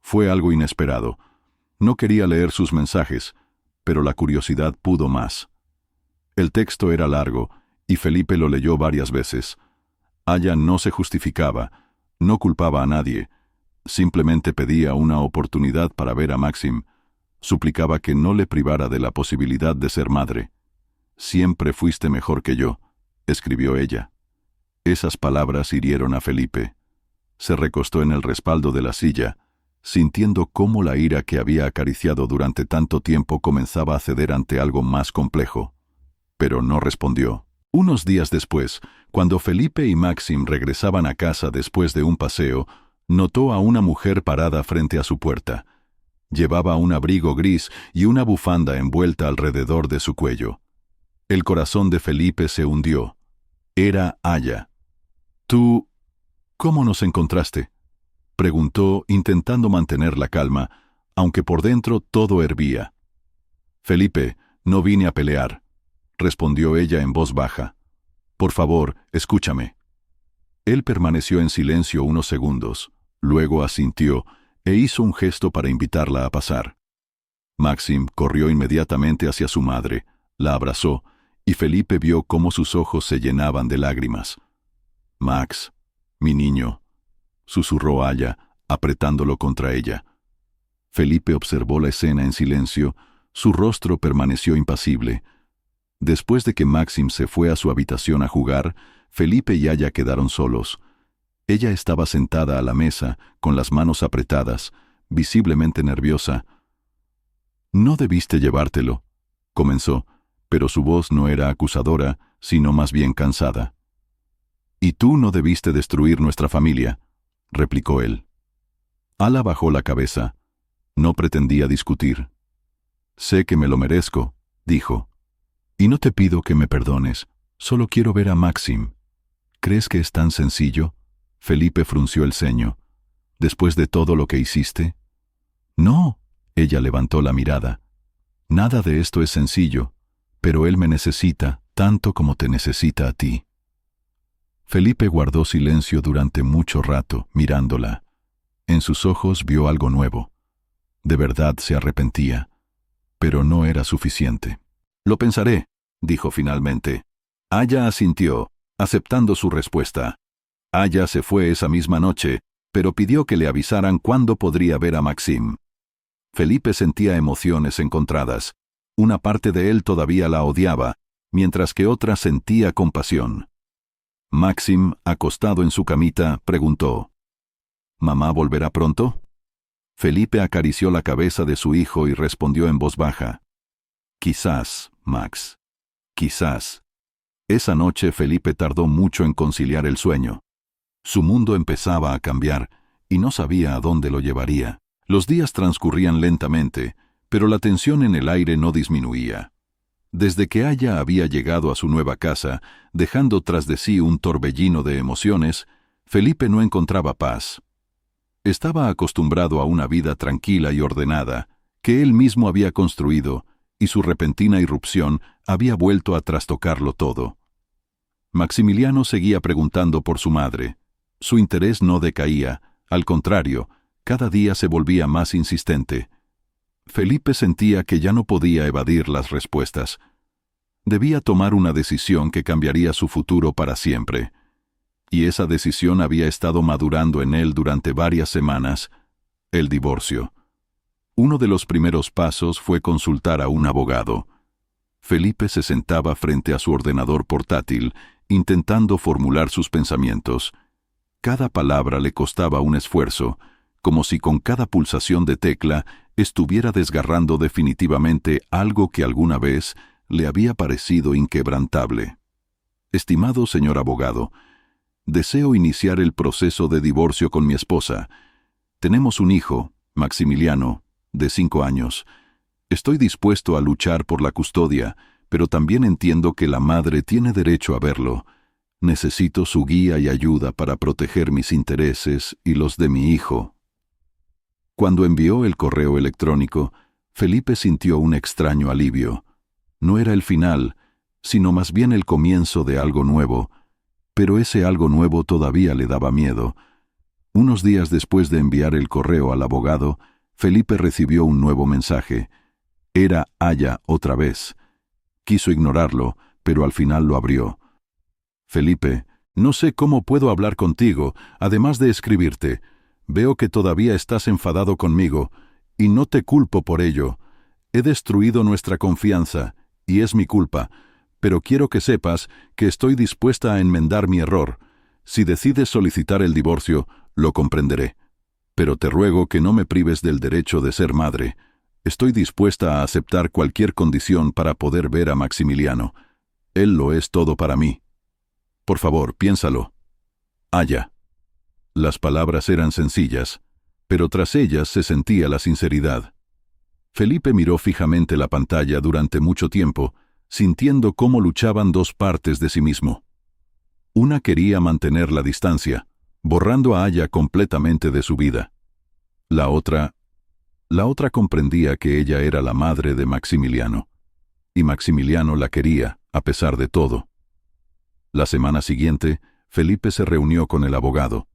Fue algo inesperado. No quería leer sus mensajes, pero la curiosidad pudo más. El texto era largo, y Felipe lo leyó varias veces. Aya no se justificaba, no culpaba a nadie, simplemente pedía una oportunidad para ver a Maxim. Suplicaba que no le privara de la posibilidad de ser madre. «Siempre fuiste mejor que yo», escribió ella. Esas palabras hirieron a Felipe. Se recostó en el respaldo de la silla, sintiendo cómo la ira que había acariciado durante tanto tiempo comenzaba a ceder ante algo más complejo. Pero no respondió. Unos días después, cuando Felipe y Maxim regresaban a casa después de un paseo, notó a una mujer parada frente a su puerta. Llevaba un abrigo gris y una bufanda envuelta alrededor de su cuello. El corazón de Felipe se hundió. Era Aya. «¿Tú... cómo nos encontraste?», preguntó, intentando mantener la calma, aunque por dentro todo hervía. «Felipe, no vine a pelear», respondió ella en voz baja. «Por favor, escúchame». Él permaneció en silencio unos segundos, luego asintió e hizo un gesto para invitarla a pasar. Maxim corrió inmediatamente hacia su madre, la abrazó, y Felipe vio cómo sus ojos se llenaban de lágrimas. «Max, mi niño», susurró Aya, apretándolo contra ella. Felipe observó la escena en silencio, su rostro permaneció impasible. Después de que Maxim se fue a su habitación a jugar, Felipe y Aya quedaron solos. Ella estaba sentada a la mesa, con las manos apretadas, visiblemente nerviosa. «No debiste llevártelo», comenzó, pero su voz no era acusadora, sino más bien cansada. «Y tú no debiste destruir nuestra familia», replicó él. Ala bajó la cabeza. No pretendía discutir. «Sé que me lo merezco», dijo. «Y no te pido que me perdones, solo quiero ver a Maxim». «¿Crees que es tan sencillo?», Felipe frunció el ceño. «¿Después de todo lo que hiciste?». «No», ella levantó la mirada. «Nada de esto es sencillo, pero él me necesita tanto como te necesita a ti». Felipe guardó silencio durante mucho rato, mirándola. En sus ojos vio algo nuevo. De verdad se arrepentía, pero no era suficiente. «Lo pensaré», dijo finalmente. Aya asintió, aceptando su respuesta. Aya se fue esa misma noche, pero pidió que le avisaran cuándo podría ver a Maxim. Felipe sentía emociones encontradas. Una parte de él todavía la odiaba, mientras que otra sentía compasión. Maxim, acostado en su camita, preguntó: «¿Mamá volverá pronto?». Felipe acarició la cabeza de su hijo y respondió en voz baja: «Quizás, Max. Quizás». Esa noche Felipe tardó mucho en conciliar el sueño. Su mundo empezaba a cambiar, y no sabía a dónde lo llevaría. Los días transcurrían lentamente, pero la tensión en el aire no disminuía. Desde que Aya había llegado a su nueva casa, dejando tras de sí un torbellino de emociones, Felipe no encontraba paz. Estaba acostumbrado a una vida tranquila y ordenada, que él mismo había construido, y su repentina irrupción había vuelto a trastocarlo todo. Maximiliano seguía preguntando por su madre. Su interés no decaía, al contrario, cada día se volvía más insistente. Felipe sentía que ya no podía evadir las respuestas. Debía tomar una decisión que cambiaría su futuro para siempre. Y esa decisión había estado madurando en él durante varias semanas: el divorcio. Uno de los primeros pasos fue consultar a un abogado. Felipe se sentaba frente a su ordenador portátil, intentando formular sus pensamientos. Cada palabra le costaba un esfuerzo, como si con cada pulsación de tecla estuviera desgarrando definitivamente algo que alguna vez le había parecido inquebrantable. Estimado señor abogado, deseo iniciar el proceso de divorcio con mi esposa. Tenemos un hijo, Maximiliano, de 5 años. Estoy dispuesto a luchar por la custodia, pero también entiendo que la madre tiene derecho a verlo. Necesito su guía y ayuda para proteger mis intereses y los de mi hijo. Cuando envió el correo electrónico, Felipe sintió un extraño alivio. No era el final, sino más bien el comienzo de algo nuevo, pero ese algo nuevo todavía le daba miedo. Unos días después de enviar el correo al abogado, Felipe recibió un nuevo mensaje. Era Aya otra vez. Quiso ignorarlo, pero al final lo abrió. Felipe, no sé cómo puedo hablar contigo, además de escribirte. Veo que todavía estás enfadado conmigo, y no te culpo por ello. He destruido nuestra confianza, y es mi culpa, pero quiero que sepas que estoy dispuesta a enmendar mi error. Si decides solicitar el divorcio, lo comprenderé. Pero te ruego que no me prives del derecho de ser madre. Estoy dispuesta a aceptar cualquier condición para poder ver a Maximiliano. Él lo es todo para mí. Por favor, piénsalo. Aya. Las palabras eran sencillas, pero tras ellas se sentía la sinceridad. Felipe miró fijamente la pantalla durante mucho tiempo, sintiendo cómo luchaban dos partes de sí mismo. Una quería mantener la distancia, borrando a Aya completamente de su vida. La otra comprendía que ella era la madre de Maximiliano, y Maximiliano la quería, a pesar de todo. La semana siguiente, Felipe se reunió con el abogado.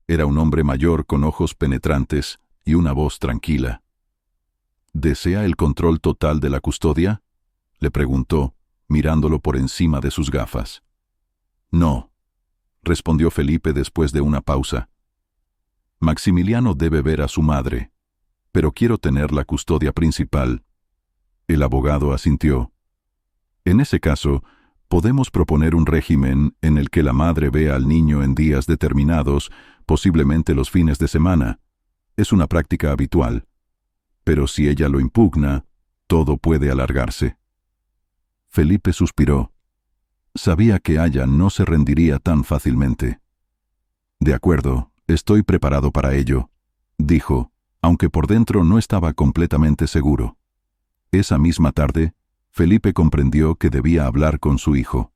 Era un hombre mayor con ojos penetrantes y una voz tranquila. ¿Desea el control total de la custodia?, le preguntó, mirándolo por encima de sus gafas. No, respondió Felipe después de una pausa. Maximiliano debe ver a su madre, pero quiero tener la custodia principal. El abogado asintió. En ese caso, podemos proponer un régimen en el que la madre vea al niño en días determinados, posiblemente los fines de semana. Es una práctica habitual. Pero si ella lo impugna, todo puede alargarse. Felipe suspiró. Sabía que Aya no se rendiría tan fácilmente. De acuerdo, estoy preparado para ello, dijo, aunque por dentro no estaba completamente seguro. Esa misma tarde, Felipe comprendió que debía hablar con su hijo.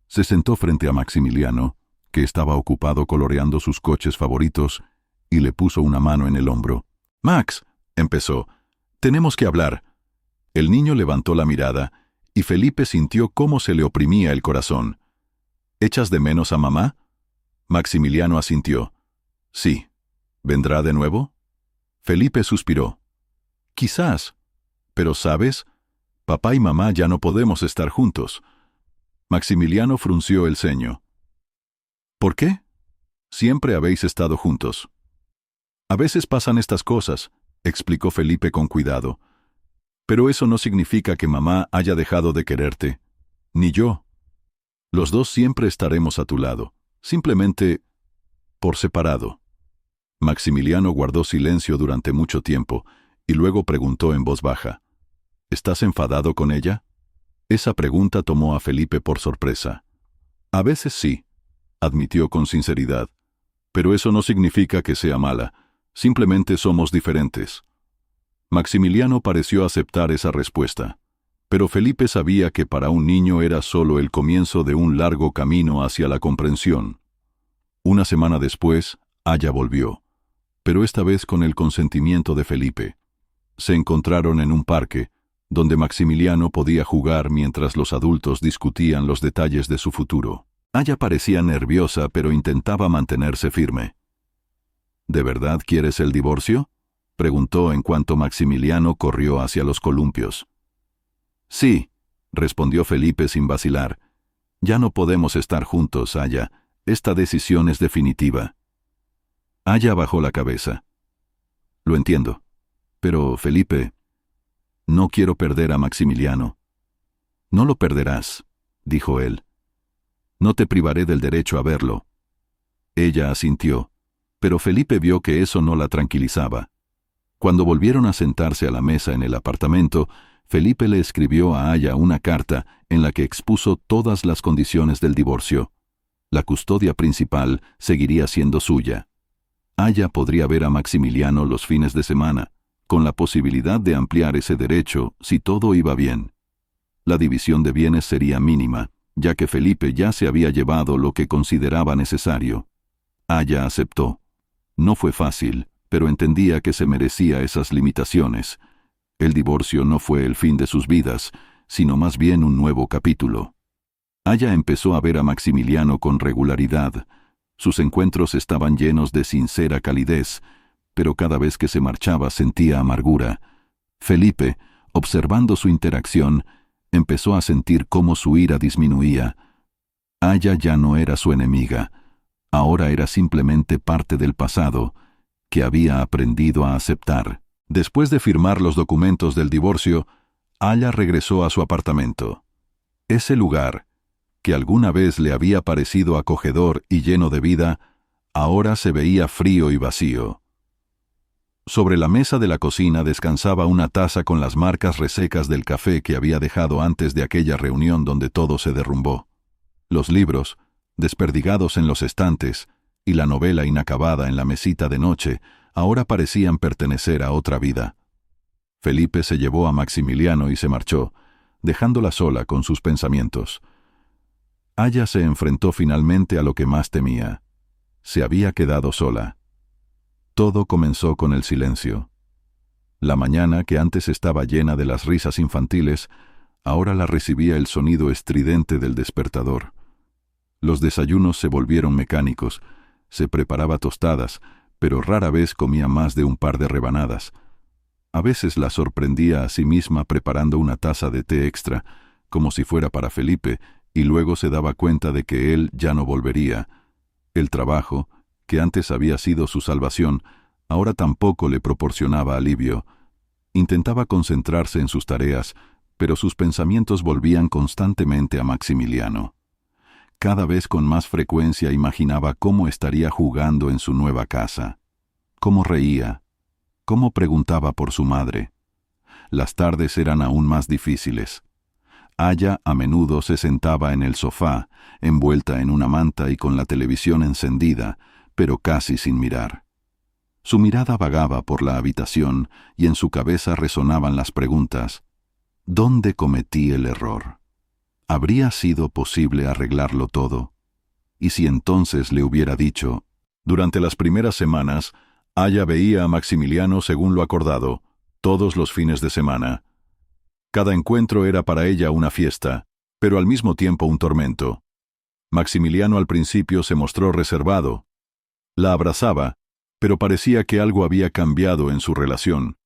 Se sentó frente a Maximiliano, que estaba ocupado coloreando sus coches favoritos, y le puso una mano en el hombro. «Max», empezó, «tenemos que hablar». El niño levantó la mirada, y Felipe sintió cómo se le oprimía el corazón. «¿Echas de menos a mamá?». Maximiliano asintió. «Sí». «¿Vendrá de nuevo?». Felipe suspiró. «Quizás. Pero, ¿sabes? Papá y mamá ya no podemos estar juntos». Maximiliano frunció el ceño. «¿Por qué?». «Siempre habéis estado juntos». «A veces pasan estas cosas», explicó Felipe con cuidado. «Pero eso no significa que mamá haya dejado de quererte. Ni yo. Los dos siempre estaremos a tu lado, simplemente por separado». Maximiliano guardó silencio durante mucho tiempo, y luego preguntó en voz baja. «¿Estás enfadado con ella?». Esa pregunta tomó a Felipe por sorpresa. «A veces sí», admitió con sinceridad. «Pero eso no significa que sea mala. Simplemente somos diferentes». Maximiliano pareció aceptar esa respuesta, pero Felipe sabía que para un niño era solo el comienzo de un largo camino hacia la comprensión. Una semana después, Aya volvió, pero esta vez con el consentimiento de Felipe. Se encontraron en un parque, donde Maximiliano podía jugar mientras los adultos discutían los detalles de su futuro. Aya parecía nerviosa, pero intentaba mantenerse firme. «¿De verdad quieres el divorcio?», preguntó en cuanto Maximiliano corrió hacia los columpios. Sí, respondió Felipe sin vacilar. Ya no podemos estar juntos, Aya. Esta decisión es definitiva. Aya bajó la cabeza. Lo entiendo. Pero, Felipe, no quiero perder a Maximiliano. No lo perderás, dijo él. No te privaré del derecho a verlo. Ella asintió, pero Felipe vio que eso no la tranquilizaba. Cuando volvieron a sentarse a la mesa en el apartamento, Felipe le escribió a Aya una carta en la que expuso todas las condiciones del divorcio. La custodia principal seguiría siendo suya. Aya podría ver a Maximiliano los fines de semana, con la posibilidad de ampliar ese derecho si todo iba bien. La división de bienes sería mínima, ya que Felipe ya se había llevado lo que consideraba necesario. Aya aceptó. No fue fácil, pero entendía que se merecía esas limitaciones. El divorcio no fue el fin de sus vidas, sino más bien un nuevo capítulo. Aya empezó a ver a Maximiliano con regularidad. Sus encuentros estaban llenos de sincera calidez, pero cada vez que se marchaba sentía amargura. Felipe, observando su interacción, empezó a sentir cómo su ira disminuía. Aya ya no era su enemiga. Ahora era simplemente parte del pasado, que había aprendido a aceptar. Después de firmar los documentos del divorcio, Aya regresó a su apartamento. Ese lugar, que alguna vez le había parecido acogedor y lleno de vida, ahora se veía frío y vacío. Sobre la mesa de la cocina descansaba una taza con las marcas resecas del café que había dejado antes de aquella reunión donde todo se derrumbó. Los libros, desperdigados en los estantes, y la novela inacabada en la mesita de noche, ahora parecían pertenecer a otra vida. Felipe se llevó a Maximiliano y se marchó, dejándola sola con sus pensamientos. Aya se enfrentó finalmente a lo que más temía. Se había quedado sola. Todo comenzó con el silencio. La mañana, que antes estaba llena de las risas infantiles, ahora la recibía el sonido estridente del despertador. Los desayunos se volvieron mecánicos. Se preparaba tostadas, pero rara vez comía más de un par de rebanadas. A veces la sorprendía a sí misma preparando una taza de té extra, como si fuera para Felipe, y luego se daba cuenta de que él ya no volvería. El trabajo, que antes había sido su salvación, ahora tampoco le proporcionaba alivio. Intentaba concentrarse en sus tareas, pero sus pensamientos volvían constantemente a Maximiliano. Cada vez con más frecuencia imaginaba cómo estaría jugando en su nueva casa, cómo reía, cómo preguntaba por su madre. Las tardes eran aún más difíciles. Aya a menudo se sentaba en el sofá, envuelta en una manta y con la televisión encendida, pero casi sin mirar. Su mirada vagaba por la habitación y en su cabeza resonaban las preguntas: ¿dónde cometí el error? ¿Habría sido posible arreglarlo todo? ¿Y si entonces le hubiera dicho? Durante las primeras semanas, Aya veía a Maximiliano según lo acordado, todos los fines de semana. Cada encuentro era para ella una fiesta, pero al mismo tiempo un tormento. Maximiliano al principio se mostró reservado. La abrazaba, pero parecía que algo había cambiado en su relación.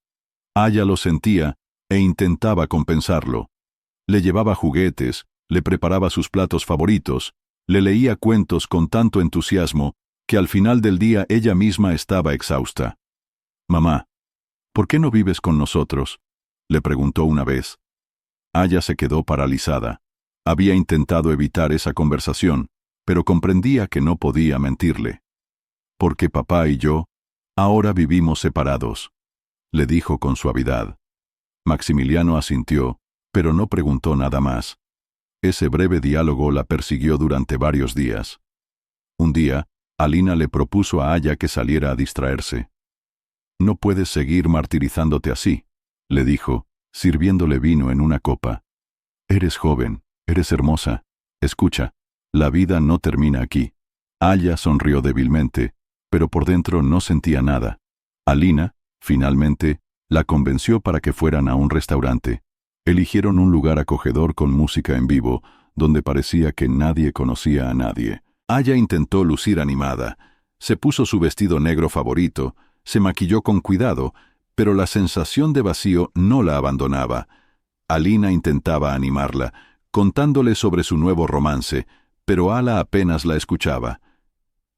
Aya lo sentía e intentaba compensarlo. Le llevaba juguetes, le preparaba sus platos favoritos, le leía cuentos con tanto entusiasmo que al final del día ella misma estaba exhausta. «Mamá, ¿por qué no vives con nosotros?», le preguntó una vez. Aya se quedó paralizada. Había intentado evitar esa conversación, pero comprendía que no podía mentirle. «Porque papá y yo ahora vivimos separados», le dijo con suavidad. Maximiliano asintió, pero no preguntó nada más. Ese breve diálogo la persiguió durante varios días. Un día, Alina le propuso a Aya que saliera a distraerse. «No puedes seguir martirizándote así», le dijo, sirviéndole vino en una copa. «Eres joven, eres hermosa. Escucha, la vida no termina aquí». Aya sonrió débilmente, pero por dentro no sentía nada. Alina, finalmente, la convenció para que fueran a un restaurante. Eligieron un lugar acogedor con música en vivo, donde parecía que nadie conocía a nadie. Aya intentó lucir animada. Se puso su vestido negro favorito, se maquilló con cuidado, Pero la sensación de vacío no la abandonaba. Alina intentaba animarla, contándole sobre su nuevo romance, pero Ala apenas la escuchaba.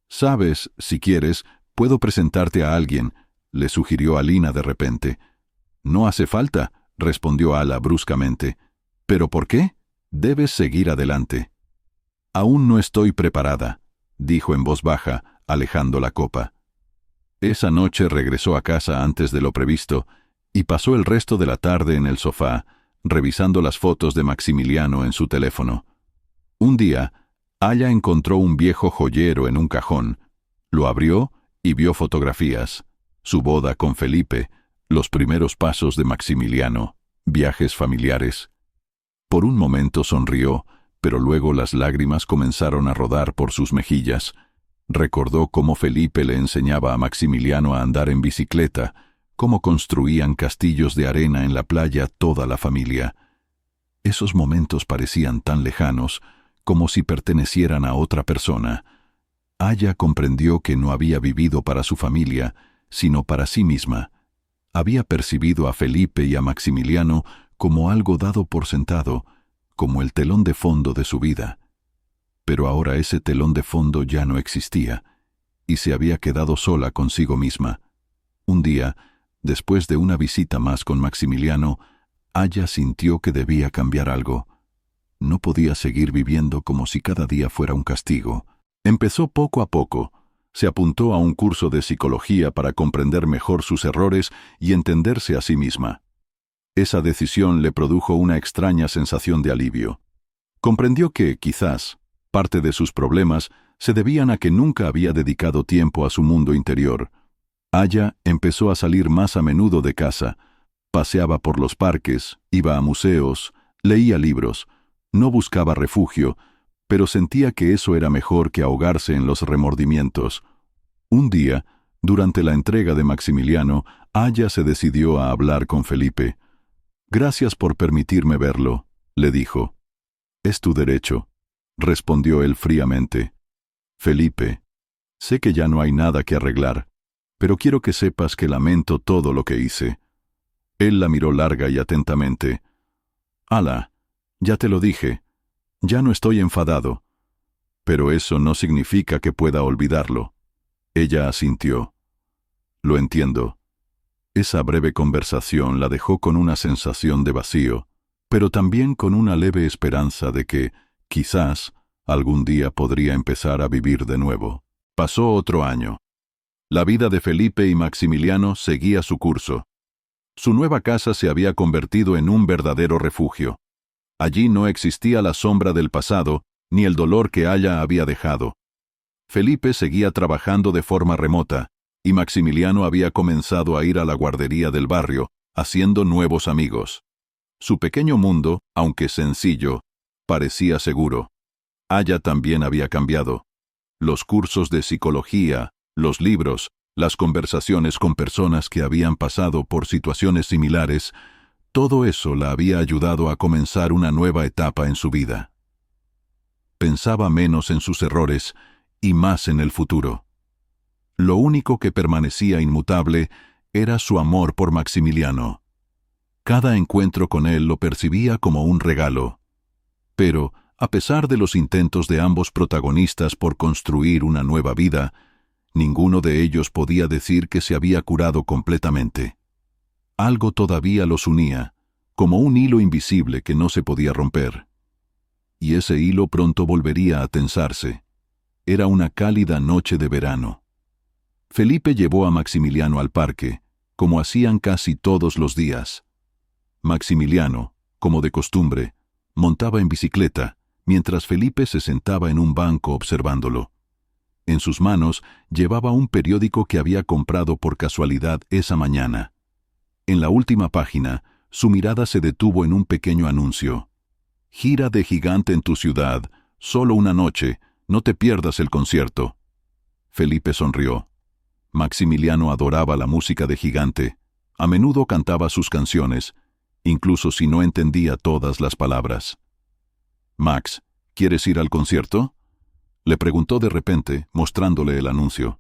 «Sabes, si quieres, puedo presentarte a alguien», le sugirió Alina de repente. «No hace falta», respondió Ala bruscamente. «¿Pero por qué? Debes seguir adelante». «Aún no estoy preparada», dijo en voz baja, alejando la copa. Esa noche regresó a casa antes de lo previsto y pasó el resto de la tarde en el sofá, revisando las fotos de Maximiliano en su teléfono. Un día, Aya encontró un viejo joyero en un cajón. Lo abrió y vio fotografías. Su boda con Felipe, los primeros pasos de Maximiliano, viajes familiares. Por un momento sonrió, pero luego las lágrimas comenzaron a rodar por sus mejillas. Recordó cómo Felipe le enseñaba a Maximiliano a andar en bicicleta, cómo construían castillos de arena en la playa toda la familia. Esos momentos parecían tan lejanos, como si pertenecieran a otra persona. Aya comprendió que no había vivido para su familia, sino para sí misma. Había percibido a Felipe y a Maximiliano como algo dado por sentado, como el telón de fondo de su vida. Pero ahora ese telón de fondo ya no existía, y se había quedado sola consigo misma. Un día, después de una visita más con Maximiliano, Aya sintió que debía cambiar algo. No podía seguir viviendo como si cada día fuera un castigo. Empezó poco a poco. Se apuntó a un curso de psicología para comprender mejor sus errores y entenderse a sí misma. Esa decisión le produjo una extraña sensación de alivio. Comprendió que, quizás, parte de sus problemas se debían a que nunca había dedicado tiempo a su mundo interior. Aya empezó a salir más a menudo de casa. Paseaba por los parques, iba a museos, leía libros. No buscaba refugio, pero sentía que eso era mejor que ahogarse en los remordimientos. Un día, durante la entrega de Maximiliano, Aya se decidió a hablar con Felipe. «Gracias por permitirme verlo», le dijo. «Es tu derecho», respondió él fríamente. «Felipe, sé que ya no hay nada que arreglar, pero quiero que sepas que lamento todo lo que hice». Él la miró larga y atentamente. «Ala, ya te lo dije, ya no estoy enfadado. Pero eso no significa que pueda olvidarlo». Ella asintió. «Lo entiendo». Esa breve conversación la dejó con una sensación de vacío, pero también con una leve esperanza de que, quizás, algún día podría empezar a vivir de nuevo. Pasó otro año. La vida de Felipe y Maximiliano seguía su curso. Su nueva casa se había convertido en un verdadero refugio. Allí no existía la sombra del pasado, ni el dolor que Aya había dejado. Felipe seguía trabajando de forma remota, y Maximiliano había comenzado a ir a la guardería del barrio, haciendo nuevos amigos. Su pequeño mundo, aunque sencillo, parecía seguro. Aya también había cambiado. Los cursos de psicología, los libros, las conversaciones con personas que habían pasado por situaciones similares, todo eso la había ayudado a comenzar una nueva etapa en su vida. Pensaba menos en sus errores y más en el futuro. Lo único que permanecía inmutable era su amor por Maximiliano. Cada encuentro con él lo percibía como un regalo. Pero, a pesar de los intentos de ambos protagonistas por construir una nueva vida, ninguno de ellos podía decir que se había curado completamente. Algo todavía los unía, como un hilo invisible que no se podía romper. Y ese hilo pronto volvería a tensarse. Era una cálida noche de verano. Felipe llevó a Maximiliano al parque, como hacían casi todos los días. Maximiliano, como de costumbre, montaba en bicicleta, mientras Felipe se sentaba en un banco observándolo. En sus manos llevaba un periódico que había comprado por casualidad esa mañana. En la última página, su mirada se detuvo en un pequeño anuncio. «Gira de Gigante en tu ciudad, solo una noche, no te pierdas el concierto». Felipe sonrió. Maximiliano adoraba la música de Gigante. A menudo cantaba sus canciones, incluso si no entendía todas las palabras. «Max, ¿quieres ir al concierto?», le preguntó de repente, mostrándole el anuncio.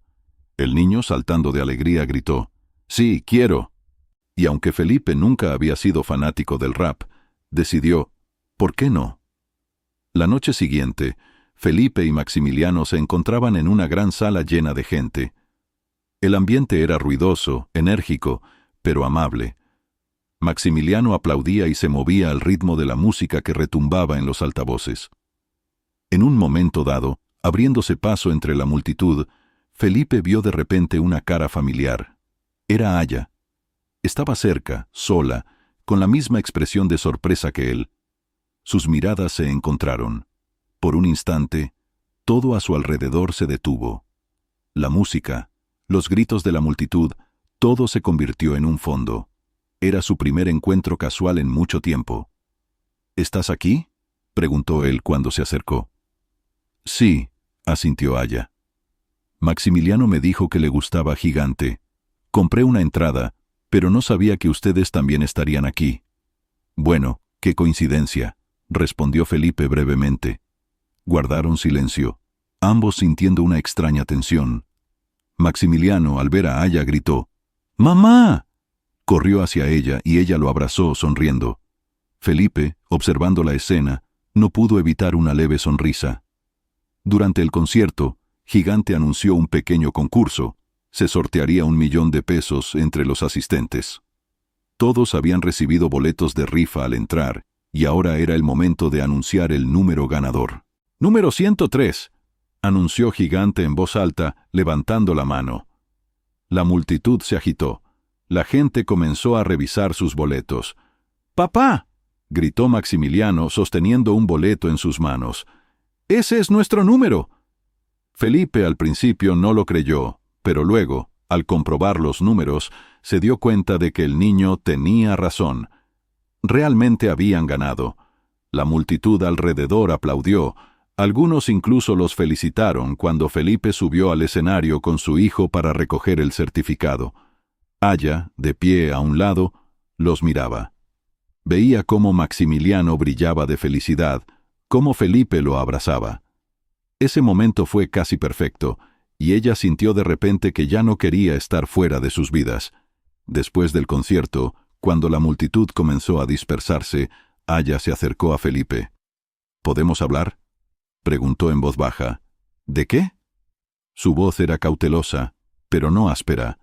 El niño, saltando de alegría, gritó: «Sí, quiero». Y aunque Felipe nunca había sido fanático del rap, decidió, ¿por qué no? La noche siguiente, Felipe y Maximiliano se encontraban en una gran sala llena de gente. El ambiente era ruidoso, enérgico, pero amable. Maximiliano aplaudía y se movía al ritmo de la música que retumbaba en los altavoces. En un momento dado, abriéndose paso entre la multitud, Felipe vio de repente una cara familiar. Era Aya. Estaba cerca, sola, con la misma expresión de sorpresa que él. Sus miradas se encontraron. Por un instante, todo a su alrededor se detuvo. La música, los gritos de la multitud, todo se convirtió en un fondo. Era su primer encuentro casual en mucho tiempo. ¿Estás aquí?, preguntó él cuando se acercó. Sí, asintió Aya. Maximiliano me dijo que le gustaba Gigante. Compré una entrada, pero no sabía que ustedes también estarían aquí. Bueno, qué coincidencia, respondió Felipe brevemente. Guardaron silencio, ambos sintiendo una extraña tensión. Maximiliano, al ver a Aya, gritó, ¡Mamá! Corrió hacia ella y ella lo abrazó, sonriendo. Felipe, observando la escena, no pudo evitar una leve sonrisa. Durante el concierto, Gigante anunció un pequeño concurso. Se sortearía 1.000.000 de pesos entre los asistentes. Todos habían recibido boletos de rifa al entrar, y ahora era el momento de anunciar el número ganador. «Número 103», anunció Gigante en voz alta, levantando la mano. La multitud se agitó. La gente comenzó a revisar sus boletos. «¡Papá!», gritó Maximiliano, sosteniendo un boleto en sus manos. «¡Ese es nuestro número!». Felipe al principio no lo creyó, pero luego, al comprobar los números, se dio cuenta de que el niño tenía razón. Realmente habían ganado. La multitud alrededor aplaudió. Algunos incluso los felicitaron cuando Felipe subió al escenario con su hijo para recoger el certificado. Aya, de pie a un lado, los miraba. Veía cómo Maximiliano brillaba de felicidad, cómo Felipe lo abrazaba. Ese momento fue casi perfecto, y ella sintió de repente que ya no quería estar fuera de sus vidas. Después del concierto, cuando la multitud comenzó a dispersarse, Aya se acercó a Felipe. «¿Podemos hablar?», preguntó en voz baja. «¿De qué?». Su voz era cautelosa, pero no áspera.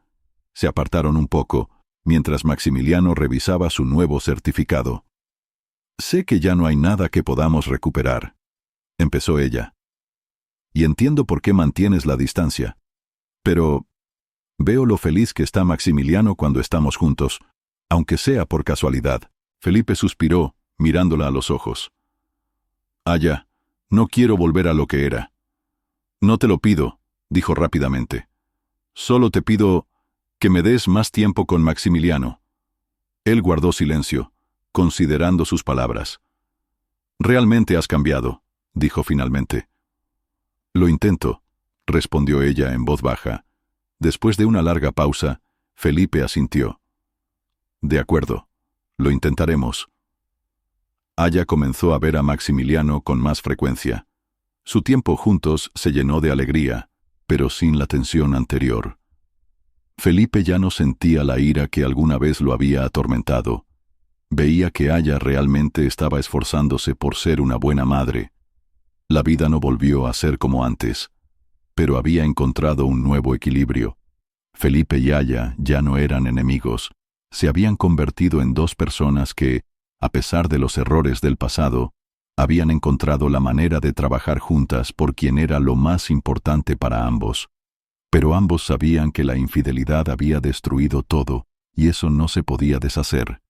Se apartaron un poco, mientras Maximiliano revisaba su nuevo certificado. «Sé que ya no hay nada que podamos recuperar», empezó ella. «Y entiendo por qué mantienes la distancia. Pero veo lo feliz que está Maximiliano cuando estamos juntos, aunque sea por casualidad». Felipe suspiró, mirándola a los ojos. «Aya, no quiero volver a lo que era». «No te lo pido», dijo rápidamente. «Solo te pido que me des más tiempo con Maximiliano». Él guardó silencio, considerando sus palabras. «Realmente has cambiado», dijo finalmente. «Lo intento», respondió ella en voz baja. Después de una larga pausa, Felipe asintió. «De acuerdo, lo intentaremos». Aya comenzó a ver a Maximiliano con más frecuencia. Su tiempo juntos se llenó de alegría, pero sin la tensión anterior. Felipe ya no sentía la ira que alguna vez lo había atormentado. Veía que Aya realmente estaba esforzándose por ser una buena madre. La vida no volvió a ser como antes, pero había encontrado un nuevo equilibrio. Felipe y Aya ya no eran enemigos, se habían convertido en dos personas que, a pesar de los errores del pasado, habían encontrado la manera de trabajar juntas por quien era lo más importante para ambos. Pero ambos sabían que la infidelidad había destruido todo, y eso no se podía deshacer.